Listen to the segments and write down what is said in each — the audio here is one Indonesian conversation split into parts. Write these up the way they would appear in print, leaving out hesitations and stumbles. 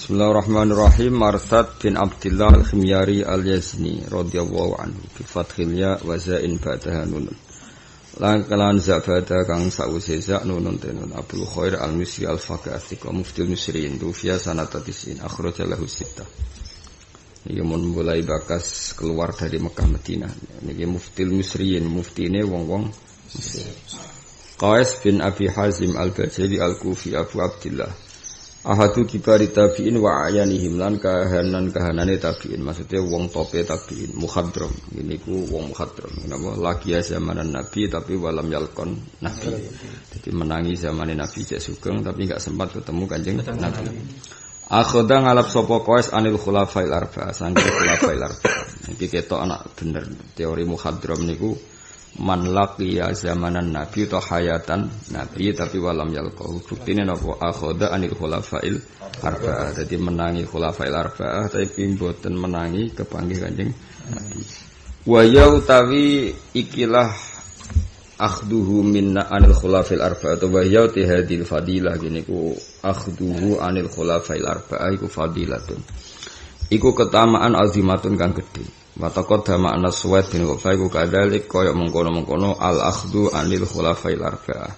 Bismillahirrahmanirrahim. Marsad bin Abdullah al-Khimyari al-Yazni radhiyallahu anhu bi fathil ya wa za'in ba'daha nun. Lan kalan zabada kang sause za nunun tenun Abdul Khair al-Misri al-Faqih wa mufti al-Misriin tufiya sanata tisin akhraja lahu sittah. Niki mun mulai bakas keluar dari Mekah Madinah. Niki mufti al-Misriin, muftine wong-wong Mesir. Qais bin Abi Hazim al-Bajali al-Kufi Abu Abdullah ahadu kibari tabi'in wa ayanihim lan kahanane tabi'in, maksudnya wong tope tabi'in, mukhadram. Ini ku wong mukhadram. Napa lagi zamanan Nabi tapi walam yalkon Nabi. Jadi menangi zamanin Nabi cek sugeng tapi enggak sempat ketemu Kanjeng Nabi. Akhoda ngalap sapa Qais anil khulafail arba'ah, saking khulafail arba'ah. Iki ketok anak bener teori mukhadram niku man laqiya zamanan Nabi atau hayatan Nabi tapi walam yalqahu. Buktine napa akhoda anil khulafail arba'ah. Dadi menangi khulafail arba'ah tapi mboten menangi kepanggih Kanjeng Nabi. Wa ya utawi ikilah akhduhu minna anil khulafail arba'ah wa ya hadil fadilah niku akhduhu anil khulafail arba'ah iku fadilatun. Iku ketamaan azimatun kang gedhe. Watakot dama anas suwed bin Wafai ku kadalik koyok mengkono-mengkono al-akhdu anil khulafail arba'ah.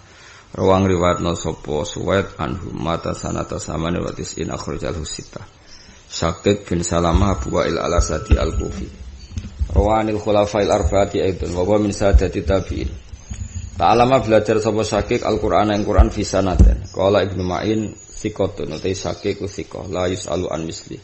Rawang riwayatna sapa suwed anhu mata sanata samane watis in akhrajal husita. Syakik bin Salamah Abu Wa'il al-Asadi al-Kufi. Rawanil khulafail arba'ati aidun wa min sadati tabi'in. Ta'alama belajar sapa Syakik Al-Qur'an ing Qur'an fi sanaten. Qala Ibnu Ma'in sikotun utai Syakik ku sikoh la yusalu an misli.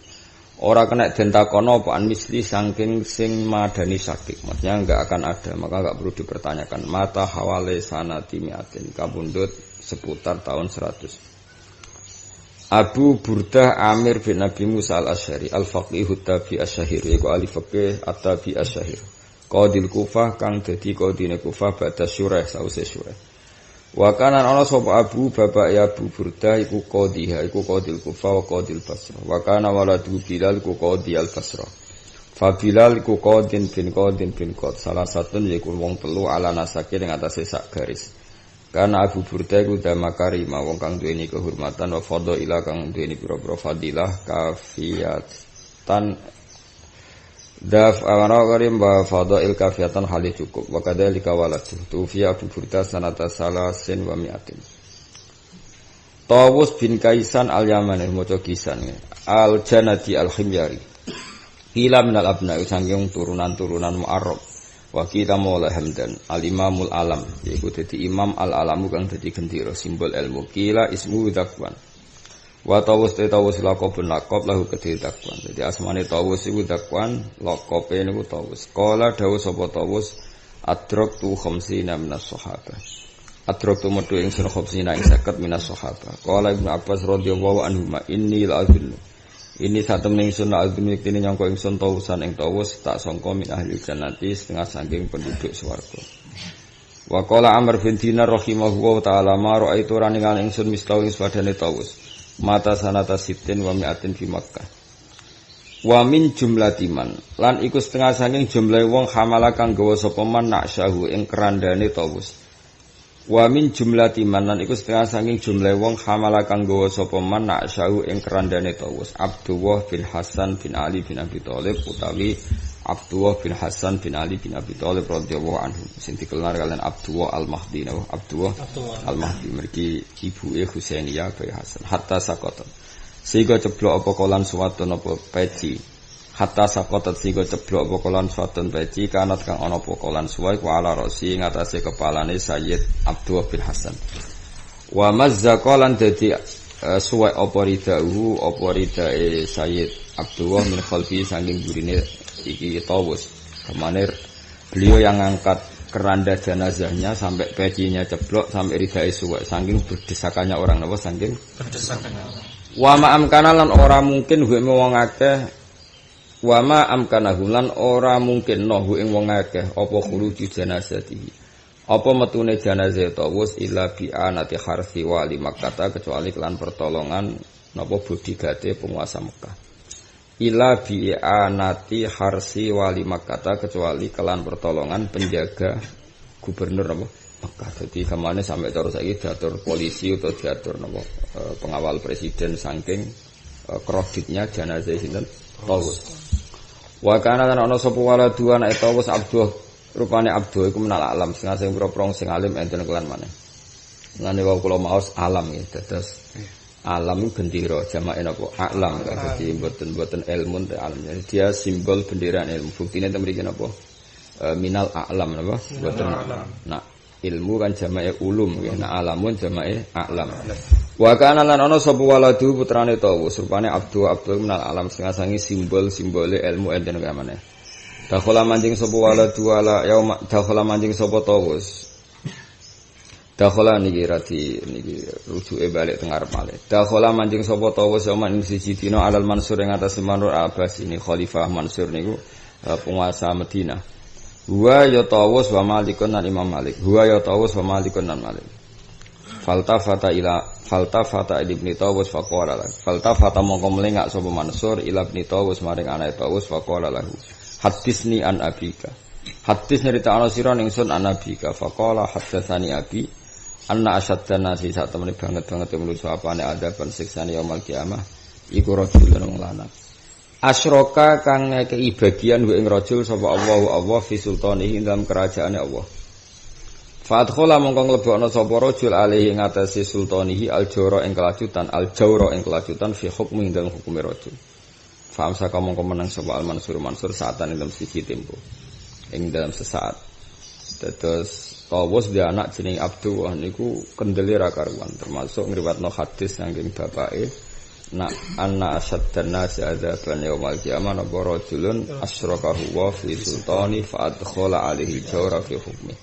Ora kena den takono apa an misli saking sing madani Syakik. Maksudnya enggak akan ada, maka enggak perlu dipertanyakan. Mata hawale sanati mi'atin kabundut seputar tahun 100. Abu Burdah Amir bin Nabi Musa al-Asy'ari al-faqihut tabi asy-syahir iku ahli fiqh at-tabi asy-syahir. Qadil Kufah kang dadi qadine Kufah ba'da Syurah sause Syurah. Wa kana ana sapa Abu bapak ya Abu Burdah iku qadhiha iku qadil Kufah wa qadil Basrah. Wa kana waladu Bilal iku qadhi al-Basrah. Fa Bilal iku qadin bin qad salah satu yaiku wong telu ala nasake ing atase sak garis. Kana Abu Burdah iku damakarima wong kang duweni kehormatan wa fadhila kang duweni pira-pira fadilah kafiyatan daf amana karim ba fadail kafiyatan hali cukup wa kadzalika waladu tufiya Abu Burdah sanata salasin wa mi'atin. Tawus bin Kaisan al-Yamani maca Kisan al-Janati al-Khimyari hila minal abna sanging turunan-turunan Mu'arrab wa kita maula Hamdan al-Imamul Alam yaiku dadi Imam al-Alamu kang dadi gendera simbol ilmu kila ismu Dakwan. Wa tawus laqabun laqab lahu kedhe Dakwan. Jadi asmane tawus iku Dakwan, laqabe niku tawus. Qala dawuh sapa tawus adraktu khamsina minas sahabah. Adraktu metu ingsun khamsina ing 50 minas sahabah. Qala Ibnu Abbas radhiyallahu anhu inni la'adzun. Ini satemene ingsun la'adzun yektene nyangka ingsun tawusan ing tawus tak sangka min ahli jannati setengah saking penduduk swarga. Wa qala Amr bin Dinar rahimahullahu ta'ala ma ra'aitu raningan ingsun mislawi swadane tawus. Mata sanata sitin wa mi'atin fi Makkah. Wa min jumlatiman lan iku setengah saking jumlahe wong hamala kang gawa sapa man naksyahu ing kerandane tawus. Wa min jumlatiman lan iku setengah saking jumlahe wong hamala kang gawa sapa man naksyahu ing kerandane tawus. Abdullah bin Hasan bin Ali bin Abi Thalib utawi Abdullah bin Hasan bin Ali bin Abi Thalib radhiyallahu anhu sing dikenal kalian Abdullah al-Mahdi napa Abdullah al-Mahdi mergi ibuke Husainiyah bin Hasan hatta sakotot sehingga ceblok apa kolan suwatun apa peci hatta sakotot sehingga ceblok apa kolan suwatun peci kanat kang ana apa kolan suwai ku ala rasi ngatasé kepalane Sayyid Abdullah bin Hasan wa mazzaqalan dadi suwai apa ridahu apa ridae Sayyid Abdullah min khalfi saking burine iki tawus. Kemana beliau yang ngangkat keranda jenazahnya sampai pecinya ceblok sampai ridai suwek saking berdesakannya orang napa saking berdesakannya. Wa ma amkana lan ora mungkin hu ing wong akeh wa ma amkana lan ora mungkin no hu ing wong akeh apa khuruji jenazati. Apa metune jenazah tawus illa bi anati harsi wali Makkah kecuali kelan pertolongan napa bodyguard penguasa Mekah. Ila bi'anati harsi wali Makkah kecuali kelan pertolongan penjaga gubernur apa Mekah. Jadi kemana sampai terus lagi diatur polisi atau diatur pengawal presiden saking kreditnya jenazah sinten Tawus. Wa kana lan ana sapa waladu anak Tawus Abdul rupane Abdul iku menal alam sing pro-pro sing alim enten kelan maneh. Ngene wae kula maos alam ya dados alam gendera jamake napa alam dadi mboten ilmu te alam. Jadi dia simbol bendera ilmu. Buktine ten mriki napa minal alam napa mboten. Nah ilmu kan jamake ulum ya nah alamun jamake alam. Wa kana lan ana sapa waladu putrane Tawus rupane Abdul minal alam sangi simbol-simbole ilmu enten kamane. Dakhala manjing sapa waladu ala yauma dakhala manjing sapa Tawus. Dakhala niki rujuke balik teng arep malih. Dakhala manjing sapa Tawus yauma ing siji dina alal Mansur ing atas Manur Abbas ini khalifah Mansur niku penguasa Madinah. Huwa ya Tawus wa Malikun lan Imam Malik. Huwa ya Tawus wa Malikun lan Malik. Faltafata ibni Tawus faqala lahu. Faltafata mongko melengak sapa Mansur ila ibni Tawus maring anake Tawus faqala lahu. Hadisni an abika. Hadis nyeritakno sira ningsun an abika faqala hadatsani abi anna asyaddan nasi sak temene banget menuso apane adaban siksane yaumul kiamah iku rajulun wong lanang. Asroka kang ngekei bagian wa ing rajul sapa Allah fi sultanihi dalam kerajaane Allah. Fadkhala mongko mlebokno sapa rajul alaihi ngatasi sultanihi al-jawra ing kelajutan fi hukmi dalam hukume rajul. Faham saka mongko menang sapa al-Mansur saatan ing dalam siji tempo. Ing dalam sesaat. Terus Tawus dia anak jeneng Abdullah niku kendele ra karuan termasuk ngriwatno hadis saking bapake nak anna asyaddan nasi adzaban yaumil qiyamah napa rajulun asyrakahu wa fi sultani fa adkhala alaihi jawra fi hukmi.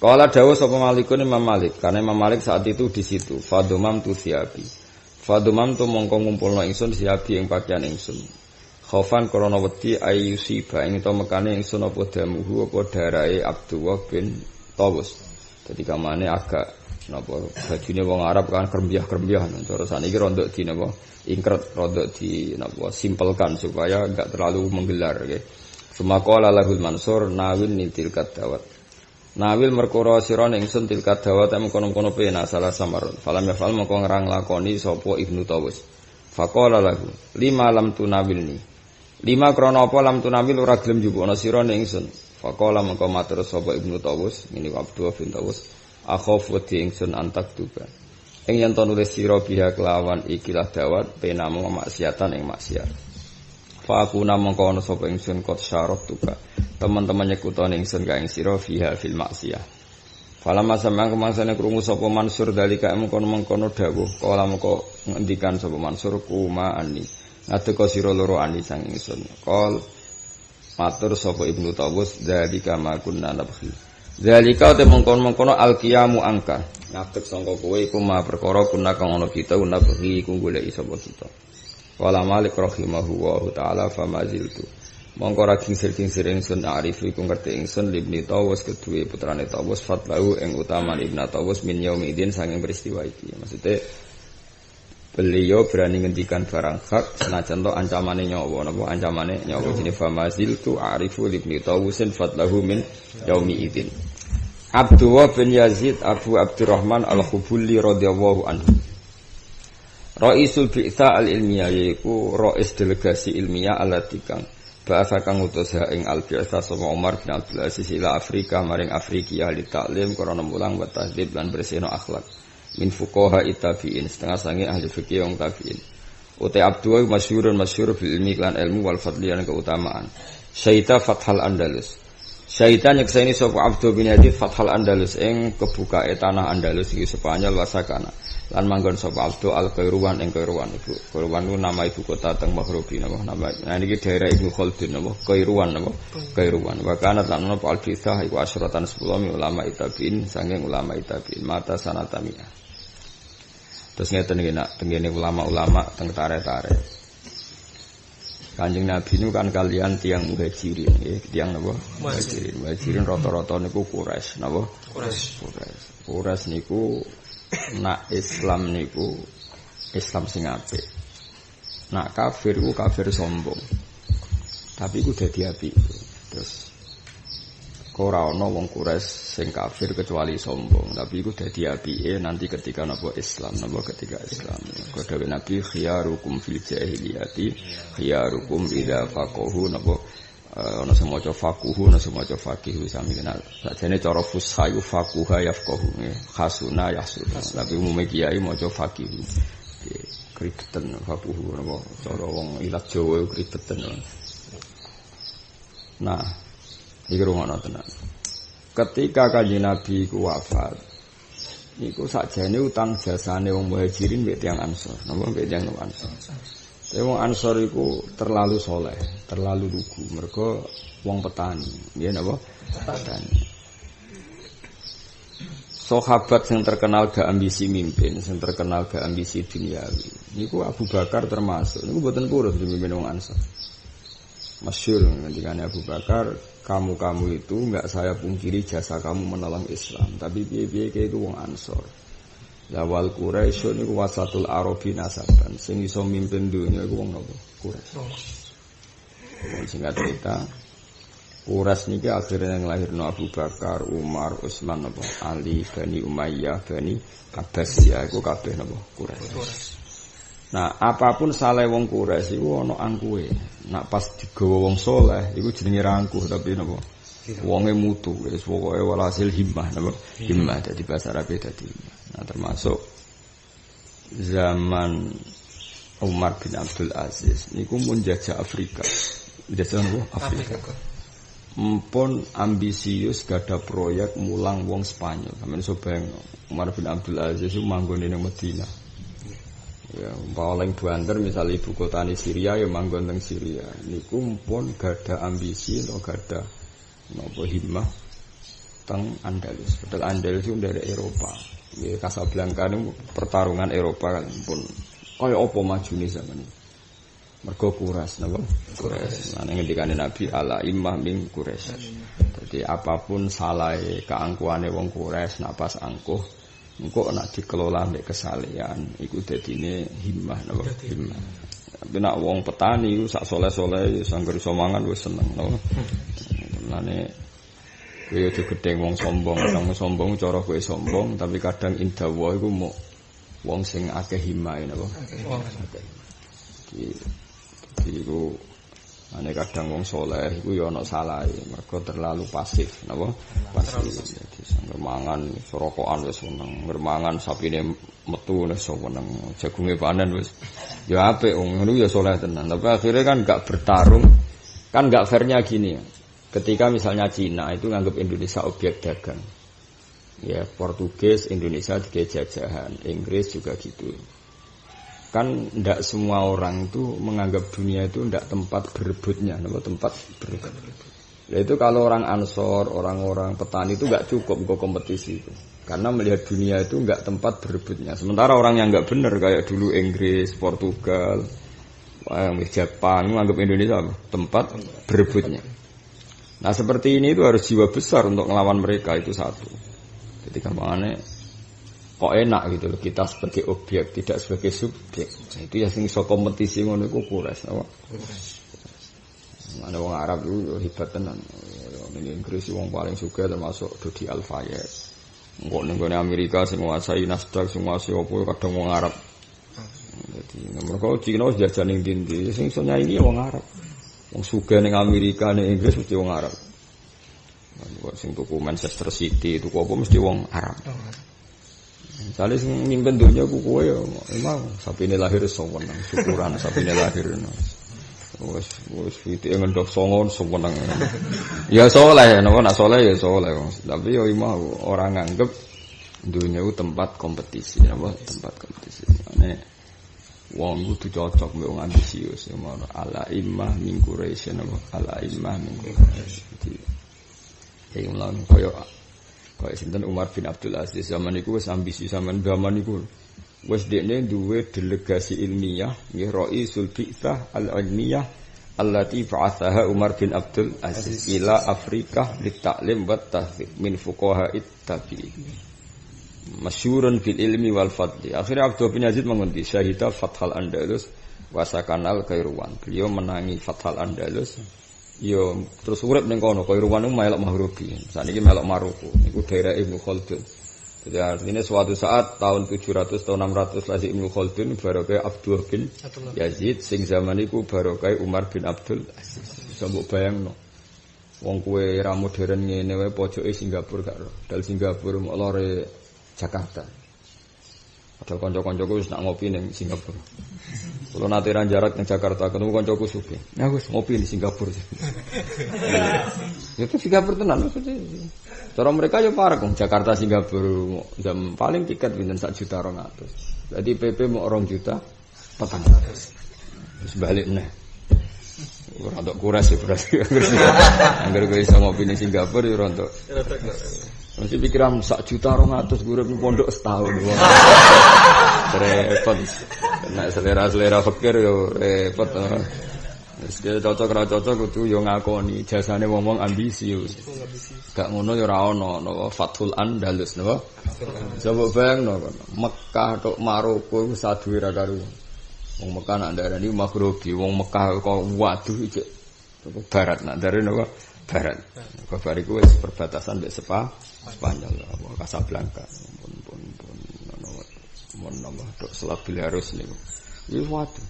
Qala dawuh sapa Malikun Imam Malik karena Imam Malik saat itu di situ fadumam tu mongko ngumpulno ingsun siabi ing pakaian ingsun. Khaufan krana wedi ayusi ba ing to mekane ingsun apa damuhu apa darahe Abdullah bin Tawus. Dadi kamane agak napa bajune wong Arab kan krembyah-krembyah cara saniki rondok di napa ingkret rondok di napa simpelkan supaya enggak terlalu menggelar nggih. Sumaqala lahul Mansur nawin tilkat dawat. Nawil merkara sira ingsun tilkat dawat em kono-kono pena salah samar. Falam yafal mongko ngrang lakoni sapa Ibnu Tawus. Faqala lahu lima lam tunawilni. Lima krana apa lam tunawil ora gelem njupukna sira ingsun. Faqala mongko matur sapa Ibnu Tawus ngene Abdullah bin Tawus akhafu di ingsun antak tuba ing yen to nulis sira biha kelawan ikilah dawat penamu maksiatan ing maksiat fa aku mongko ana sapa ingsun kot syarat tuba teman-teman nyekutone ingsun ka ing sira fiha fil maksiyah falamma samang kemangsane krungu sapa Mansur dalika mengkono dawuh kala mongko ngendikan sapa Mansur kuma ani ngadeka sira loro ani sang ingsun kol matur sapa Ibnu Tawus dalika ma kunna nabhi. Dalika te mengkon-mengkono al-qiyamu angka. Ngadeg sangka kowe iku ma perkara kunna kang ana kita nabhi iku goleki sapa kita. Wala Malik rahimahullahu taala famaziltu. Mongko ra kingsir-kingsir ingsun arif iku ngerti ingsun Ibnu Tawus kedue putrane Tawus fatlahu ing utama Ibnu Tawus min yaumidin saking peristiwa iki. Maksudnya beliau berani ngendikan barang hak senajan to ancamane nyawa napa ancamane nyawa jenenge famazil tu arifu libni tawusin fatlahu min yaumi idin. Abdullah bin Yazid Abu Abdurrahman Al-Khubuli radhiyallahu anhu Raisul Bi'tha al-Ilmiyah yaiku rais delegasi ilmiah alatikang bahasa kang utus ing al-Bi'tha sapa Umar bin Abdul Aziz ila Afrika maring Afriki ahli taklim karena mulang wa tahdhib lan bersihno akhlak min fuqaha tabi'in setengah sange ahli fikih wong tabi'in. Utai Abdullah masyhur bil ilmi lan ilmu wal fadli lan keutamaan. Syaita Fathal Andalus. Syaita nyekseni sapa Abdul bin Yazid Fathal Andalus ing kebukae tanah Andalus iki Spanyol wasakana. Lan manggon sapa Abdul Al-Qairuwan ing Qairuwan ibu. Qairuwan ku nama ibu kota teng Maghribi napa nama. Nah niki daerah Ibnu Khaldun napa Qairuwan napa Qairuwan. Wa kana lan napa al-Bithah iku asyratan 10 ulama tabi'in saking ulama tabi'in mata sanatamiah. Terus ngeten iki nak tengene ulama-ulama teng tare-tare. Kanjeng Nabi nu kan kalian tiang muhajirin nggih, tiang napa? Muhajirin. Muhajirin rata-rata niku Quraisy, napa? Quraisy niku nak Islam niku Islam sing apik. Nak kafir ku kafir sombong. Tapi ku dadi apik. Terus ora ana wong Quraisy sing kafir kecuali sombong, tapi iku dadi apike nanti ketika napa Islam, napa ketika Islam. Kok dawuh Nabi khiyarukum fil jahiliyati khiyarukum idza faqahu napa ana sing maca faquhu ana sing maca faqihu sami kenal. Sajane cara fushayu faquha yafqahu khasuna yahsuna. Tapi umume kiai maca faqihu. Kribeten faquhu napa cara wong ilat Jawa kribeten. Nah, iki rumono tenan. Ketika Kanjeng Nabi ku wafat, niku sakjane utang jasane wong Muhajirin mbek tiyang Ansor, napa mbek tiyang Ansor. Wong Ansor iku terlalu soleh, terlalu lugu, mergo wong petani, nggih napa? Petani. Sahabat yang terkenal gak ambisi mimpin, yang terkenal gak ambisi duniawi. Niku Abu Bakar termasuk. Niku mboten purus dipimpin wong Ansor. Masyhur ngendikane Abu Bakar, kamu itu enggak saya pungkiri jasa kamu menolong Islam, tapi piye-piye itu wong Ansor. Lawal Quraisy niku wasatul Arabi nasaban, sing iso mimpin dunya iku wong napa? Quraisy. Singkat cerita, Quraisy niki akhirnya nglahirno Abu Bakar, Umar, Utsman napa? Ali, Bani Umayyah, Bani Abbasiyah iku kabeh napa? Quraisy. Nah, apapun saleh wong Quraisy iku ana angkuhe. Nak pas digawa wong saleh iku jenenge rangkuh tapi napa? Wonge mutu wis pokoke walhasil himmah napa? Himmah dadi bahasa Arab dadi. Nah, termasuk zaman Umar bin Abdul Aziz niku mun jajah Afrika. Jajah napa? Afrika. Mumpun ambisius gada proyek mulang wong Spanyol. Sampeyan sobeng Umar bin Abdul Aziz iku manggon ning Madinah. Ya, paling banter misal ibu kota di Syria ya manggon teng Syria. Niku pun gada ambisi atau gada napa himmah teng Andalus. Padahal Andalus itu dari Eropa. Ya Casablanca niku pertarungan Eropa kan pun kaya apa majune zaman iki. Mergo Quraisy napa? Quraisy. Nah ngendikane Nabi ala immah min Quraisy. Jadi apapun salahe keangkuhane wong Quraisy nak pas angkuh engko nek dikelola mek kesalehan iku dadine himmah napa himmah. Tapi nek wong petani iku sak soleh-soleh sangger iso mangan wis seneng napa. Mulane kowe aja gedeng wong sombong, wong sombong cara kowe sombong tapi kadang indah wae iku mok wong sing akeh himmah napa. Iki iku ane kadang wong soleh iku ya ana salahe mergo terlalu pasif napa pasif dadi sangger mangan sorokokan wis seneng ngermangan sapine metu wis seneng jagunge panen wis ya apik wong ngono ya soleh tenan tapi akhirnya kan enggak bertarung kan enggak fairnya gini ketika misalnya Cina itu nganggap Indonesia objek dagang ya Portugis Indonesia sebagai jajahan Inggris juga gitu. Kan tidak semua orang itu menganggap dunia itu tidak tempat berebutnya, tempat berebut. Ya itu kalau orang Ansor, orang-orang petani itu nggak cukup untuk kompetisi itu, karena melihat dunia itu nggak tempat berebutnya. Sementara orang yang nggak benar kayak dulu Inggris, Portugal, Jepang menganggap Indonesia tempat berebutnya. Nah seperti ini itu harus jiwa besar untuk melawan mereka itu satu. Jadi gampangnya kok enak gitu loh kita sebagai objek tidak sebagai subjek. Nah, itu ya sing iso kompetisi ngono iku Quraisy apa? Mana wong Arab itu hebat tenan. Ning Inggris wong paling sugih termasuk Dodi Al-Fayed. Engko ning Amerika sing nguasai Nasdaq sing nguasai opo kadang wong Arab. Dadi mergo Cina wis jajan ning ndi sing iso nyaingi wong Arab. Wong sugih ning Amerika ning Inggris mesti wong Arab. Sing tuku Manchester City tuku apa mesti wong Arab. Misalnya sing mimpin dunia ku kowe ya emang sapine lahir seneng syukuran sapine lahir. Wes iki ngendok songon seneng. Ya saleh napa nak saleh ya saleh. Tapi ya imah orang nganggep dunia itu tempat kompetisi napa tempat kompetisi. Ane wong kudu cocok mbek wong ambisius ya ngono ala imah min Quraisy napa ala imah min Quraisy. Ya ulang koyo kaya sinten Umar bin Abdul Aziz zaman iku wis ambisi zaman iku wis dekne duwe delegasi ilmiah nggih Raisul Bi'tsah al-Ilmiyah allati ba'athaha Umar bin Abdul Aziz ila Afrika litaklim wa tahfiz min fuqaha'it tabi'in masyhurun fil ilmi wal fadli. Akhirnya Abdul bin Aziz mengundi syahida Fathal Andalus wa sakanal Kairuan. Beliau menangi Fathal Andalus Yo terus urip ning kono koyo rumahmu melok Mahrubi. Saniki melok Maroko. Niku daerah Ibnu Khaldun. Jadi artinya suatu saat tahun 700 atau 600 lagi Ibnu Khaldun barokah Abdullah bin Yazid sing zaman iku barokah Umar bin Abdul Aziz. Bisa mbok bayangno. Wong kowe ra modern ngene wae pojoke Singapura gak ro. Dal Singapura mok lore Jakarta. Padahal kanca-kancaku wis nak ngopi ning Singapura. Kalau nanti jarak ning Jakarta ketemu kancaku sugih. Nah wis ngopi di Singapura. Itu Singapura tenan maksudnya. Cara mereka ya parah kok Jakarta Singapura jam paling tiket pinten 1.200.000. Jadi PP mau 2 juta 400. Terus balik meneh. Ora untuk kuras ya berarti. Angger kowe iso ngopi ning Singapura ya ora untuk. Mesti pikiran 1.200.000 urip ning pondok setahun. Repot. Nek selera-selera fikir yo repot. Wis cocok ra cocok kudu yo ngakoni jasane wong-wong ambisius. Gak ngono yo ora ono napa Fathul Andalus napa. Coba bayangno kono. Mekah tok Maroko iku saduwe ra karo. Wong Mekah nak ndarani Maghribi, wong Mekah kok waduh iki barat nak ndarani napa barat. Kok bariku wis perbatasan mbek Spanyol apa Casablanca. Pun napa tok Selabil harus niku. Iki waduh.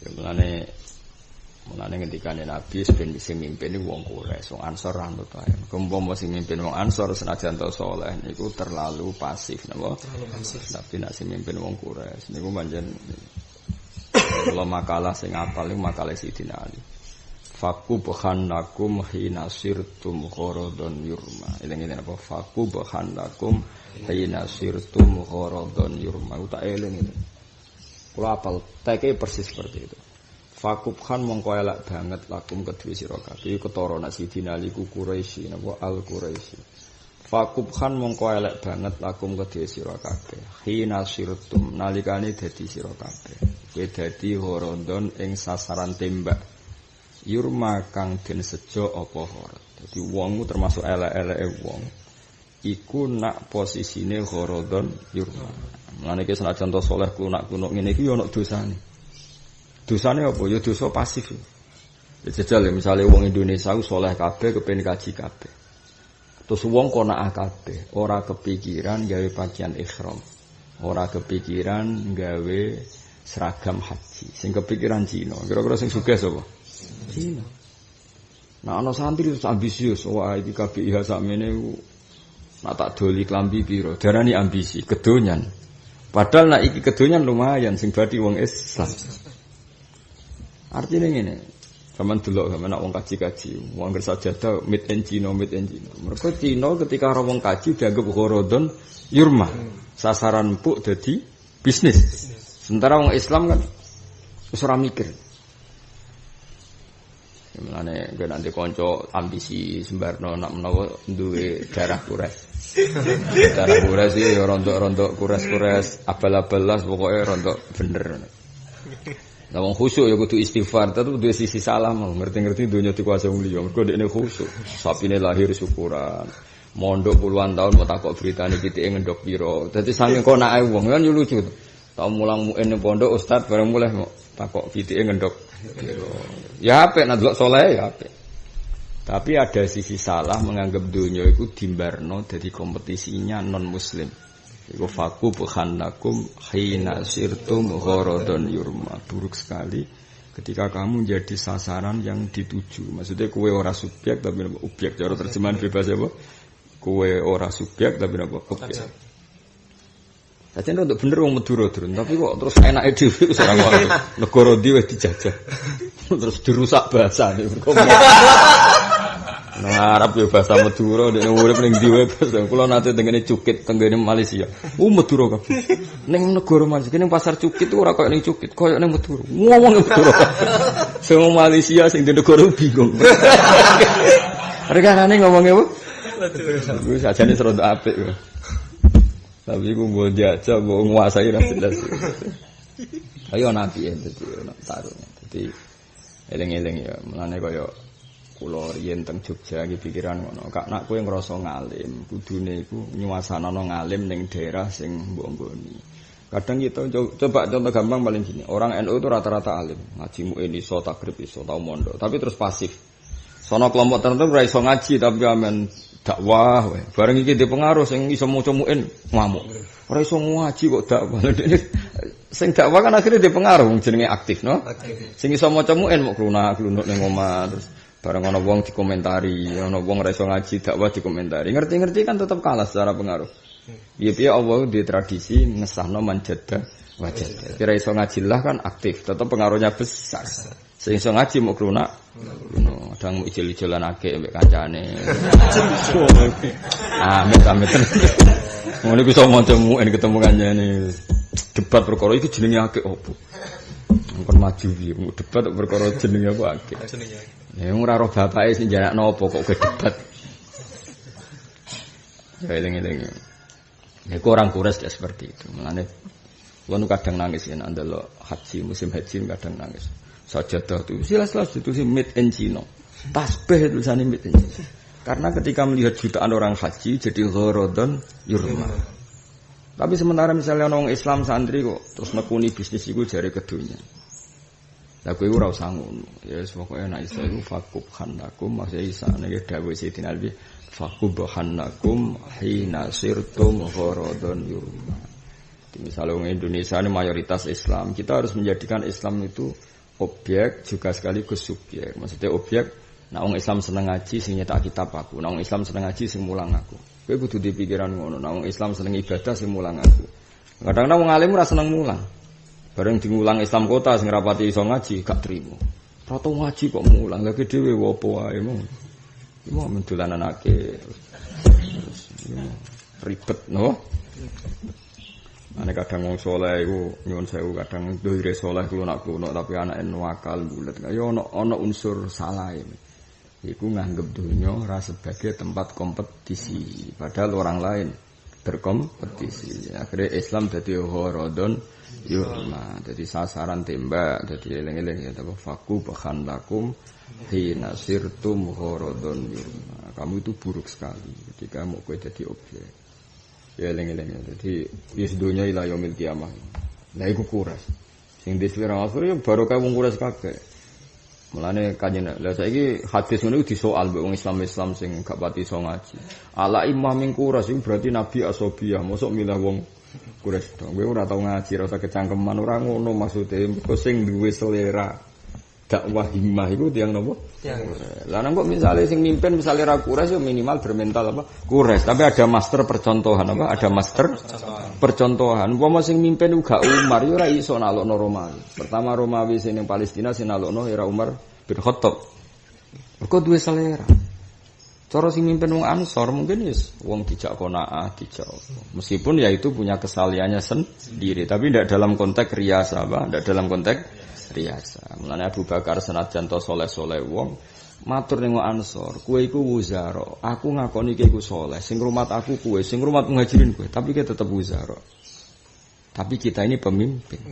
Ya mulane ngendikane Nabi ben sing mimpin niku wong Quraisy, wong Ansor anut ae. Umpama sing mimpin wong Ansor senajan to saleh niku terlalu pasif napa? Terlalu pasif. Tapi nek sing mimpin wong Quraisy niku pancen kula makalah sing apal niku makalah Sidina Ali. Faku bahannakum hina sirtum gharadun yurma. Eling-eling apa? Faku bahannakum hina sirtum gharadun yurma. Tak eling itu. Kula apal teke persis seperti itu. Fakubhan mongko elak banget lakum kedue sira kabeh ketara nak Sidina Ali ku Quraisy napa Al Quraisy. Fakubhan mongko elak banget lakum kedue sira kabeh. Hina sirtum nalikane dadi sira kabeh. Kowe dadi horondon ing sasaran tembak. Yurma kang den sejo apa horot. Dadi wongmu termasuk elek-eleke wong. Iku nak posisine horondon yurma. Mulane iki senajan to saleh kuno ngene iki yo ana dosane. Dosane apa? Ya dosa pasif. Ya jajal ya misale wong Indonesia ku saleh kabeh kepen kaji kabeh. Terus wong konaah kabeh, ora kepikiran gawe pakaian ihram. Ora kepikiran gawe seragam haji. Sing kepikiran Cina. Kira-kira sing sugih sapa? Cina. Nah ana santri terus ambisius, wah iki KBIH sakmene nak tak doli klambi piro. Darani ambisi, kedonyan. Padahal nak iki kedonyan lumayan sing badi wong Islam. Artinya ngene, sampean delok sampean nak wong kaji-kaji, wong sajadah made in China. Mergo Cina ketika ora wong kaji dianggap gharadun yurma. Sasaran empuk dadi bisnis. Sementara wong Islam kan wis ora mikir. Mulane gue nanti kanca ambisi Sembarno nak menawa duwe darah Quraisy. Darah Quraisy ya rontok-rontok Quraisy abal-abalas pokoke rontok bener. Nah wong khusyuk ya kudu istighfar, tapi duwe sisi salah mau ngerti-ngerti dunya dikuasai wong liya. Mergo dekne khusyuk, sapine lahir syukuran. Mondok puluhan tahun mau takok beritane kitike ngendok pira. Dadi saking konake wong kan yo lucu. Tau mulang muin ning pondok ustaz bareng mulai mau takok kitike ngendok pira. Ya apik nek delok saleh ya apik. Tapi ada sisi salah menganggap dunya iku dimbarno dadi kompetisinya non muslim. Iku faku bukhanakum hina sirtum gharadun yurma. Buruk sekali ketika kamu jadi sasaran yang dituju. Maksudnya kowe ora subjek tapi objek. Cara terjemahan bebas apa? Kowe ora subjek tapi apa? Objek. Sajane untuk bener wong Madura durun, tapi kok terus enake dhewe wis ora kok negara ndi wis dijajah. Terus dirusak bahasane. Nah, Arab yo bahasa Madura nek urip ning ndi wae basa. Kula nate tengene Cukit, tengene Malaysia. Madura kabeh. Ning negara Malaysia ning pasar Cukit ora koyo ning Cukit, koyo ning Madura. Ngomong ning Madura. Sing Malaysia sing di negara bingung. Rekanane ngomongnya apa? Madura. Wis ajane serodok apik kok. Tapi ku mbok jajah, mbok nguasai ra jelas. Ayo nabi dadi ono taruh. Dadi eling-eling ya, mulane koyo kula riyen teng Jogja iki pikiran ngono. Kak nak kowe ngrasa ngalim, kudune iku nyuasanana ngalim ning daerah sing mbok nggoni. Kadang kita coba contoh gampang paling gini, orang NU itu rata-rata alim, ngaji muin iso, takrib iso, tau mondok, tapi terus pasif. Sono kelompok tertentu ora iso ngaji tapi amen dakwah wae. Bareng iki dipengaruh sing iso maca muin ngamuk. Ora iso ngaji kok dakwah. Sing dakwah kan akhirnya dipengaruh jenenge aktif, no? Sing iso maca muin mok klunak-klunuk ning omah terus bareng ana wong dikomentari, ana wong ora iso ngaji dakwah dikomentari. Ngerti-ngerti kan tetap kalah secara pengaruh. Piye-piye Allah di tradisi ngesahno manjada wajad. Kira iso ngaji lah kan aktif, tetap pengaruhnya besar. Sing iso ngaji mau klunak, kadang mau ijil-ijilan akeh mbek kancane. Amit-amit. Ngono iku iso maca muin ketemu kancane. Debat perkara iki jenenge akeh opo? Kon maju piye? Debat perkara jenenge apa akeh? Ya ora roh bapake sing janakno apa kok debat. Ya eling-eling. Ya orang Quraisy seperti itu. Mulane kulo kadang nangis yen ndelok haji musim haji kadang nangis. Sajadah itu jelas-jelas itu sih made in China. Tasbih tulisannya made in China. Karena ketika melihat jutaan orang haji jadi gharadun yurma. Tapi sementara misalnya orang Islam santri kok terus nekuni bisnis iku jare kedunya. Lah kowe ora usah ngono. Ya wis pokoke nek isa iku fakub khannakum masih isa nek dawuh Sayyidina Ali fakub khannakum hina sirtum gharadun yurma. Misalnya orang Indonesia ini mayoritas Islam, kita harus menjadikan Islam itu objek juga sekaligus subjek. Maksudnya objek, nah orang Islam seneng ngaji sing nyetak kitab aku, nah orang Islam seneng ngaji sing mulang aku. Kowe kudu di pikiran ngono, nah orang Islam seneng ibadah sing mulang aku. Kadang-kadang wong alim ora seneng mulang. Bareng dimulang Islam kota sing rapati iso ngaji gak trimo. Ora tau ngaji kok mulang, lagi dhewe opo wae mong. Iki mau mendolananake. Ribet no. Ane kadang wong saleh iku nyuwun sewu kadang dohire saleh klunak-klunak tapi anake nuwakal bulet. Ya ana unsur salah ini. Iku nganggep dunya ora sebagai tempat kompetisi, padahal orang lain berkompetisi. Akhirnya Islam dadi gharadun yurma, dadi sasaran tembak, dadi eling-eling ya apa faku bahan lakum hina sirtum gharadun yurma. Kamu itu buruk sekali ketika mau kowe dadi objek. Ya eling-eling dadi wis dunya ila yaumil kiamah. Lah iku kuras. Sing disira akhir ya barokah wong kuras kabeh. Mulane kanjeng lha saiki hadis ngene disoal mbek wong Islam sing gak pati iso ngaji. Ala imam ming kuras sing berarti nabi asobiyah, mosok milah wong kuras to. Kowe ora tau ngaji, ora usah kecangkeman, ora ngono maksude. Kok sing duwe selera dakwah himmah iku tiyang napa? Lah nang kok misale sing mimpin misale ra kuras ya minimal bermental apa? Kuras, tapi ada master percontohan apa? Ada master percontohan. Umpama sing mimpin uga Umar ya ora iso nalokno Romawi. Pertama Romawi sing ning Palestina sing nalokno era Umar bin Khattab. Kok duwe selera. Cara sing mimpin wong Ansor mungkin wis wong dijak qanaah, dijak. Meskipun ya itu punya kesaliannya sendiri, tapi tidak dalam konteks riasa, apa? Tidak dalam konteks riasa. Mulane Abu Bakar senajan to saleh-saleh wong matur ning Ansor, kowe iku wuzara, aku ngakoni kowe iku saleh, sing ngrumat aku kowe, sing ngrumat muhajirin kowe, tapi kowe tetep wuzara. Tapi kita ini pemimpin.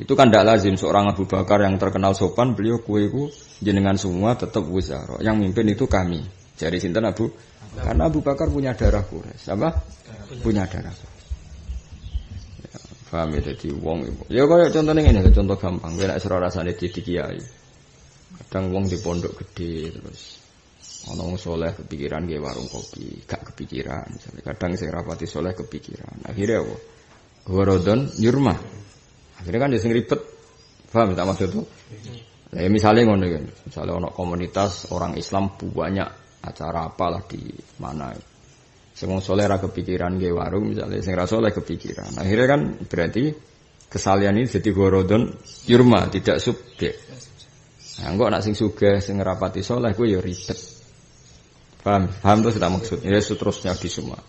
Itu kan tidak lazim seorang Abu Bakar yang terkenal sopan, beliau kowe iku jenengan semua tetep wuzara. Yang mimpin itu kami. Jadi sinten Abu? Karena Abu Bakar punya darah Quraisy, apa? Punya darah. Paham ya, jadi wong ya kaya contohnya ini, contoh gampang nek ora rasane dadi kiai. Kadang wong di pondok gede terus ana wong saleh kepikiran nggih warung kopi, gak kepikiran. Kadang sing rapati saleh kepikiran. Akhirnya apa? Gharadun yurma. Akhirnya kan sing ribet. Paham tak maksud itu? Lah misalnya ngono kan. Misalnya ana komunitas orang Islam banyak acara apalah di mana. Sing wong saleh ra kepikiran nggih warung misalnya sing ra saleh kepikiran. Akhirnya kan berarti kesalian ini jadi gharadun yurma, tidak subjek. Nah, engko nek sing sugih sing ngrapati saleh kuwi ya ribet. Paham tuh sudah maksud. Ya seterusnya di semua.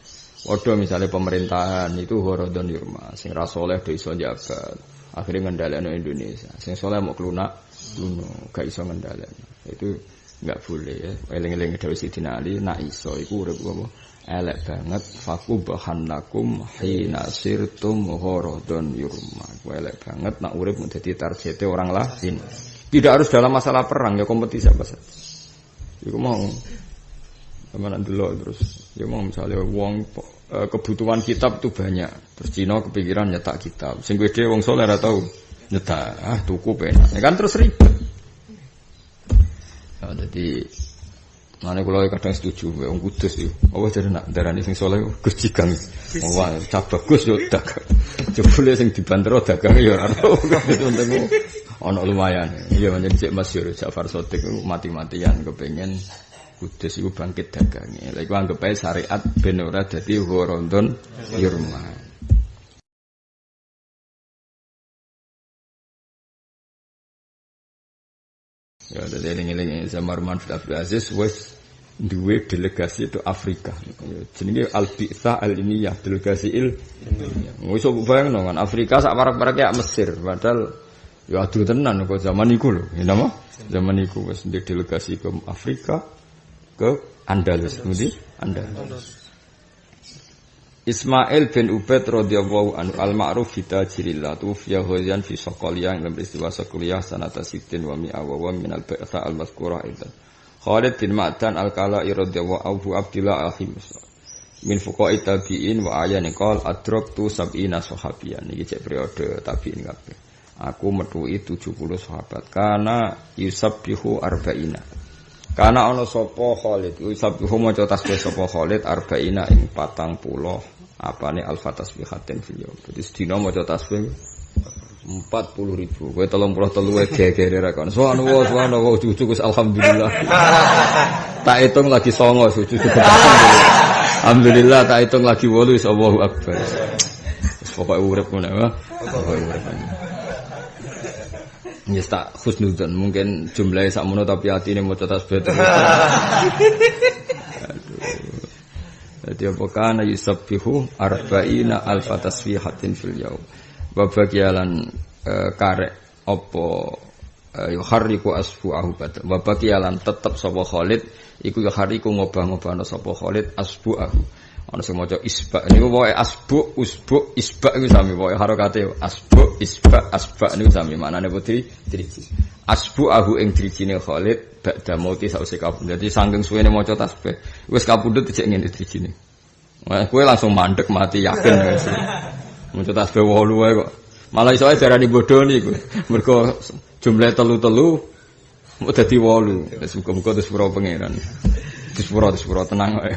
Waduh misalnya pemerintahan itu gharadun yurma, sing ra saleh do iso njabat. Akhirnya ngendhalekno Indonesia. Sing saleh mau klunak, gak iso ngendhalekno. Itu enggak boleh ya. Eling-eling dawuh Sidina Ali, nak iso iku urip apa? Elek banget fakubahan lakum hina sirtum gharadun yurma. Elek banget nak urip dadi targete orang lain. Tidak harus dalam masalah perang ya kompetisi apa saja. Iku mau sama nak delok terus ya mau misalnya wong kebutuhan kitab itu banyak. Terus Cina kepikiran nyetak kitab. Sing kowe dhewe wong saleh ora tau nyetak. Tuku penak. Ya kan terus ribet. Ya, jadi mana kalau kadang setuju, wong kudus itu. Apa jadi nak darani sing saleh Gus Jigang. Wah, cah bagus yo dagang. Jebule sing dibantero dagang ya ora tau. Untung ana lumayan. Iya menjadi cek masyhur Ja'far Shadiq mati-matian kepengin kudus iku bangkit dagange. Lha iku anggap ae syariat ben ora dadi Ramadan Yurman. Ya, dari eling-eling Zamar Manfred Abdul Aziz wis duwe delegasi itu Afrika. Jenenge Al-Bi'tsah Al-Ilmiyah, delegasi ilmiah. Wis sok bayangno kan Afrika sak parek-parek kayak Mesir, padahal ya adu tenan kok zaman iku lho. Ya napa? Zaman iku wis delegasi ke Afrika ke Andalus, ngerti? Andalus. Ismail bin Ubaid radhiyallahu anhu al-ma'ruf fi tajrillah tufiya ghazan fi Saqaliyah dalam peristiwa Saqaliyah sanata 60 wa mi'a wa min al-ba'tha al-mazkurah aidan. Khalid bin Ma'dan al-Kala'i radhiyallahu anhu Abdullah al-Hims min fuqa'i tabi'in wa ayani qol adraktu 70 sahabiyan. Iki cek periode tabi'in kabeh. Aku metuhi 70 sahabat kana yusabbihu arba'ina. Kana ana sapa Khalid yusabbihu maca tasbih sapa Khalid arba'ina ing 40 apane alfa tasbihatin fil yaum. Dadi sedina maca tasbih 40.000. Kowe 33 gegere ra kon. Subhanallah ujug-ujug alhamdulillah. Tak hitung lagi 9 ujug-ujug. Alhamdulillah tak hitung lagi 8 wis Allahu akbar. Wis pokoke urip ngono ya. Yes tak husnudzon mungkin jumlahnya sakmono tapi atine maca tasbih. Jadi apa kana yusabbihu arba'ina alfa tasbihatin fil yaum. Babagialan karek apa yuharriku asbu'ahu bad. Babagialan tetep sapa Khalid iku yuharriku ngobah-ngobahno sapa Khalid asbu'ahu. Ana sing maca isba niku pokoke asbu usbu isba iku sami pokoke harokate asbu isba asba niku sami maknane putri driji. Asbu'ahu ing drijine Khalid ba'da mauti sause kabundut. Dadi saking suwene maca tasbih wis kabundut dijek ngene drijine. Wah kowe langsung mandek mati yakin wis. Maca tasbih 8 wae kok. Malah iso ae darani bodho niku. Mergo jumlah telu mau dadi 8. Wis muga-muga terus pura pangeran. Terus pura tenang wae.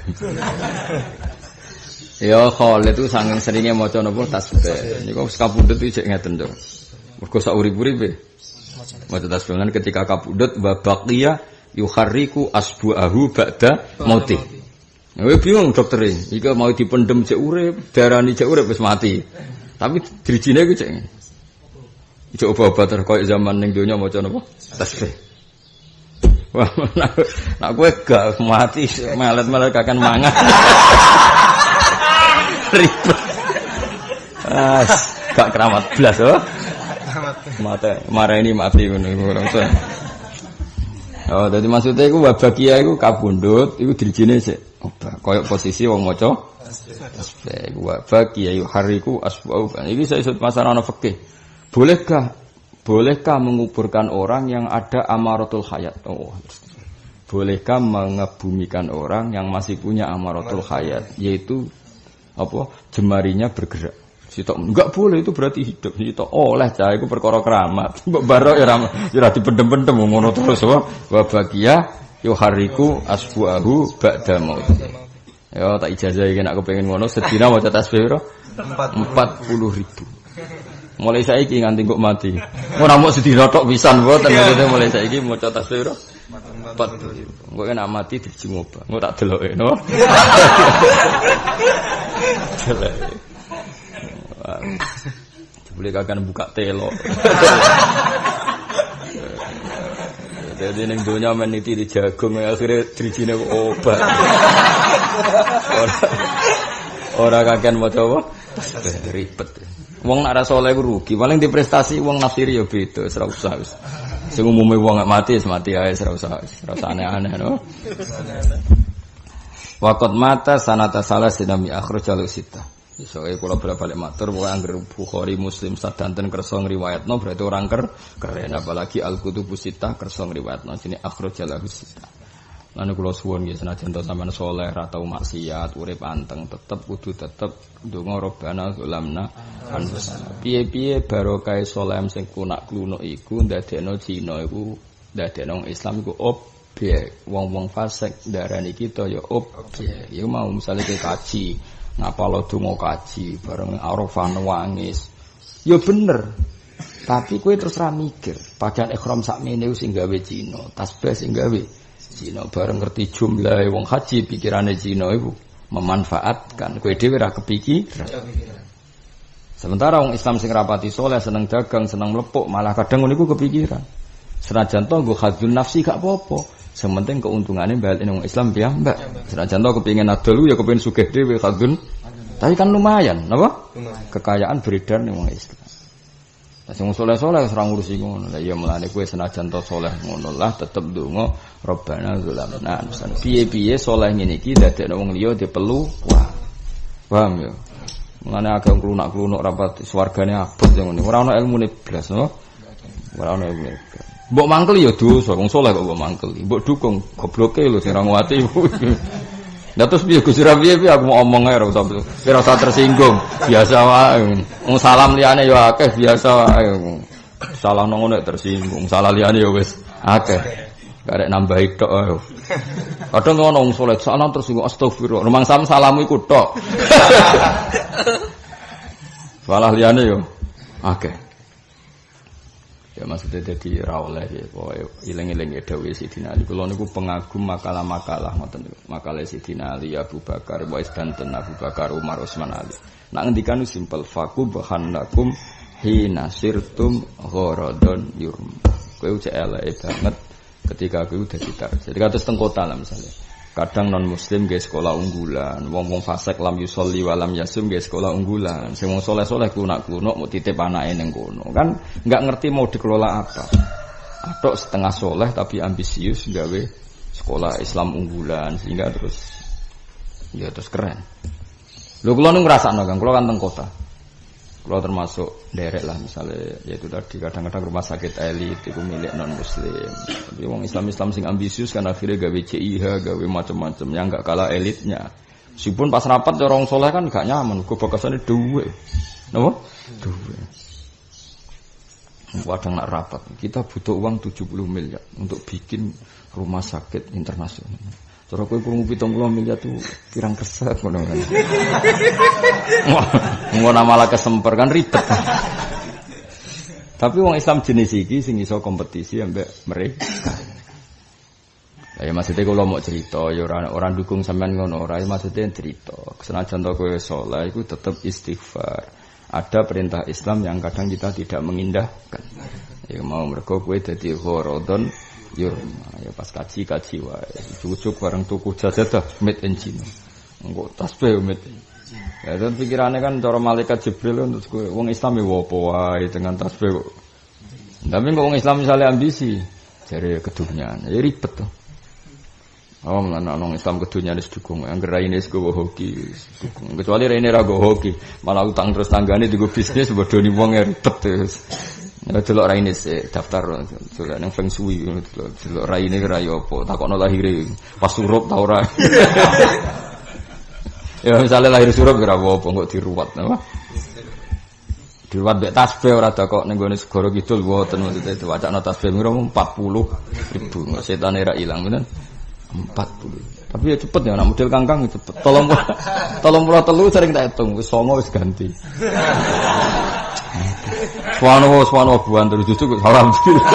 Ya Khalid itu saking seringnya maca napa tasbih. Niku wis kabundut dijek ngeten to. Mergo sak urip-uripe maca tasbih ketika kabudut wa baqiya yuharriku asbu'ahu ba'da mauti. Kowe bingung dokter iki mau dipendem cek urip, darani cek urip wis mati. Tapi drijine iku cek. Ijo obat-obat koyo zaman ning donya maca napa? Tasbih. Wah, nak kowe gak mati melet-melet kakan mangan. Ribet. Gak keramat blas oh. Mate mareni mati ngono ora usah. Oh, dadi maksudnya iku wabakia iku kabundut, iku drijine sik obah. Kaya posisi wong maca tasbih. Wabakia yuhariku asbau. Iki saya isut masalah ana fikih. Bolehkah menguburkan orang yang ada amaratul hayat? Oh. Bolehkah mengebumikan orang yang masih punya amaratul hayat, yaitu apa? Jemarinya bergerak. Sitok enggak boleh itu berarti hidup. Sitok oleh cah iku perkara keramat. Mbok barok ya ora dipendem-pendem ngono terus wae. Wa baqiya yuhariku asbu'ahu ba'da maut. Ya tak ijazah iki nek kepengin ngono sedina maca tasbih piro? 40.000. Mulai saiki nganti kok mati. Ora mok sedina tok pisan mboten mulai saiki maca tasbih piro? 40.000. Engko nek mati dijimoba. Engko tak deloke no. Boleh kagak buka telo. Jadi ning donya meniti di jagung akhirnya drijine obat. Ora kagak maca apa? Ribet. Wong nek ora saleh rugi, paling di prestasi wong nafsiri ya beda, ora usah wis. Sing umume wong gak mati mati ae ora usah aneh-aneh no. Waqat mata sanata salasina mi akhrajal sita. Soale kula balik matur pokoke anggere Bukhari Muslim sadanten kersa ngriwayatno berarti orang keren apalagi Al-Kutubus Sittah kersa ngriwayatno jenenge akhrajalahu sita. Lan kula suwun nggih senajan to sampean saleh ra tau maksiat, urip anteng, tetep kudu tetep ndonga Rabbana zalamna anfusana. Piye-piye barokah saleh sing kunak-klunuk iku ndadekno Cina iku ndadekno Islam iku objek. Wong-wong fasik darani kita ya objek. Ya mau misale kaji, ngapalo donga kaji bareng Arafah nangis. Ya bener. Tapi kowe terus ra mikir, pakaian ihram sakmene sing gawe Cina, tasbih sing gawe Cina bareng ngerti jumlah wong haji pikirane Cina iku memanfaatkan kowe dhewe ra kepikiran. Sementara wong Islam sing rapati saleh seneng dagang, seneng mlepuk malah kadang ngono iku kepikiran. Senajan to nggo hadzun nafsi gak apa-apa. Sing penting keuntungannya balik wong Islam piyambak. Senajan to kepengin adol ya kepengin sugih dhewe hadzun. Tapi kan lumayan, napa? Kekayaan beredar ning wong Islam. Sing saleh-saleh ora ngurusi ngono. Lah iya mulane kowe senajan to saleh ngono lah tetep ndonga Rabbana zalamna anfusana. Piye-piye saleh ngene iki dadekno wong liya dipelu. Wah. Paham ya? Mulane agak klunak-klunuk rapat swargane abot yang ngene. Ora ana ilmune blas, no? Ora ana ilmune. Mbok mangkel ya dosa, wong saleh kok mbok mangkel. Mbok dukung gobloke lho sing ora nguwati. Lah terus piye Gus Rabi aku mau omong ae ora usah tersinggung. Biasa wae. Wong salam liyane ya akeh biasa wae. Salah nang nek tersinggung, salah liyane ya wis akeh. Karek nambahi tok ae. Kadang ngono wong saleh salam tersinggung astagfirullah. Rumang salamu iku tok. Salah liyane yo akeh. Ya maksudnya jadi rawleh ya, pokoke iling-iling ya dawuh Sidina Ali. Kula niku pengagum makalah-makalah ngoten niku. Makalah Sidina Ali, Abu Bakar, Wais Banten, Abu Bakar, Umar, Utsman Ali. Nak ngendikan simpel faku bahannakum hina sirtum gharadun yurm. Kowe cek eleke banget ketika kowe dadi tar. Jadi kados teng kota lah misalnya. Kadang non muslim nggih sekolah unggulan, wong-wong fasik lam yusolli wa lam yasum nggih sekolah unggulan. Sing wong saleh-saleh klunak-klunuk mau titip anake ning kono. Kan enggak ngerti mau dikelola apa. Atok setengah saleh tapi ambisius gawe sekolah Islam unggulan sehingga terus keren. Lho kula nu ngrasakno Kang, kula kan teng kota. Kula termasuk derek lah misalnya yaitu tadi kadang-kadang rumah sakit elit itu milik non muslim. Tapi wong Islam sing ambisius kan akhirnya gawe CIH, gawe macam-macam yang enggak kalah elitnya. Meskipun pas rapat orang soleh kan enggak nyaman, kok bakasane duwe. Napa? Duwe. Kadang nak rapat, kita butuh uang 70 miliar untuk bikin rumah sakit internasional. Cara kowe krungu 70 miliar tuh pirang keset ngono kan. Ngono malah kesemper kan ribet. Tapi wong Islam jenis iki sing iso kompetisi ambek mereka. Ya maksudnya kalau mau cerita ya orang dukung sampean ngono ora maksudnya cerita. Senajan to kowe saleh iku tetep istighfar. Ada perintah Islam yang kadang kita tidak mengindahkan. Ya mau mergo kowe dadi gharadun yurma ya pas kaji wae cucuk bareng tuku jajadah made in China engko tasbih made ya dan pikirannya kan cara malaikat Jibril terus kowe wong Islam ya apa wae dengan tasbih kok tapi kok wong Islam misalnya ambisi jare kedunyan ya ribet to oh nang Islam kedunyan wis dukung angger raine wis go hoki dukung kecuali raine ra go hoki malah utang terus tanggane digo bisnis bodoni wong ya ribet terus ya delok raine daftar delok nang feng shui delok raine ra yo apa takokno lahire pas surup ta ora ya misale lahir surup ora apa kok diruwat apa diruwat mek tasbih ora kok ning gone segara kidul mboten maksudnya diwacana tasbih mira 40.000 setane ra ilang bener 40 tapi ya cepet ya anak model kangkang cepet 33 sering tak hitung wis 9 wis ganti Subhanallah buan terus cucuk alhamdulillah.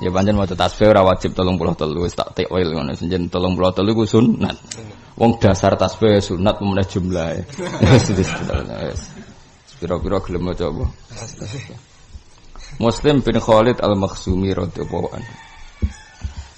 Ya pancen maca tasbih ora wajib 33 wis tak take oil ngono senjen 33 ku sunat. Wong dasar tasbih sunat meneh jumlahe. Wis pira-pira gelem maca apa? Muslim bin Khalid Al-Makhzumi radhiyallahu anhu.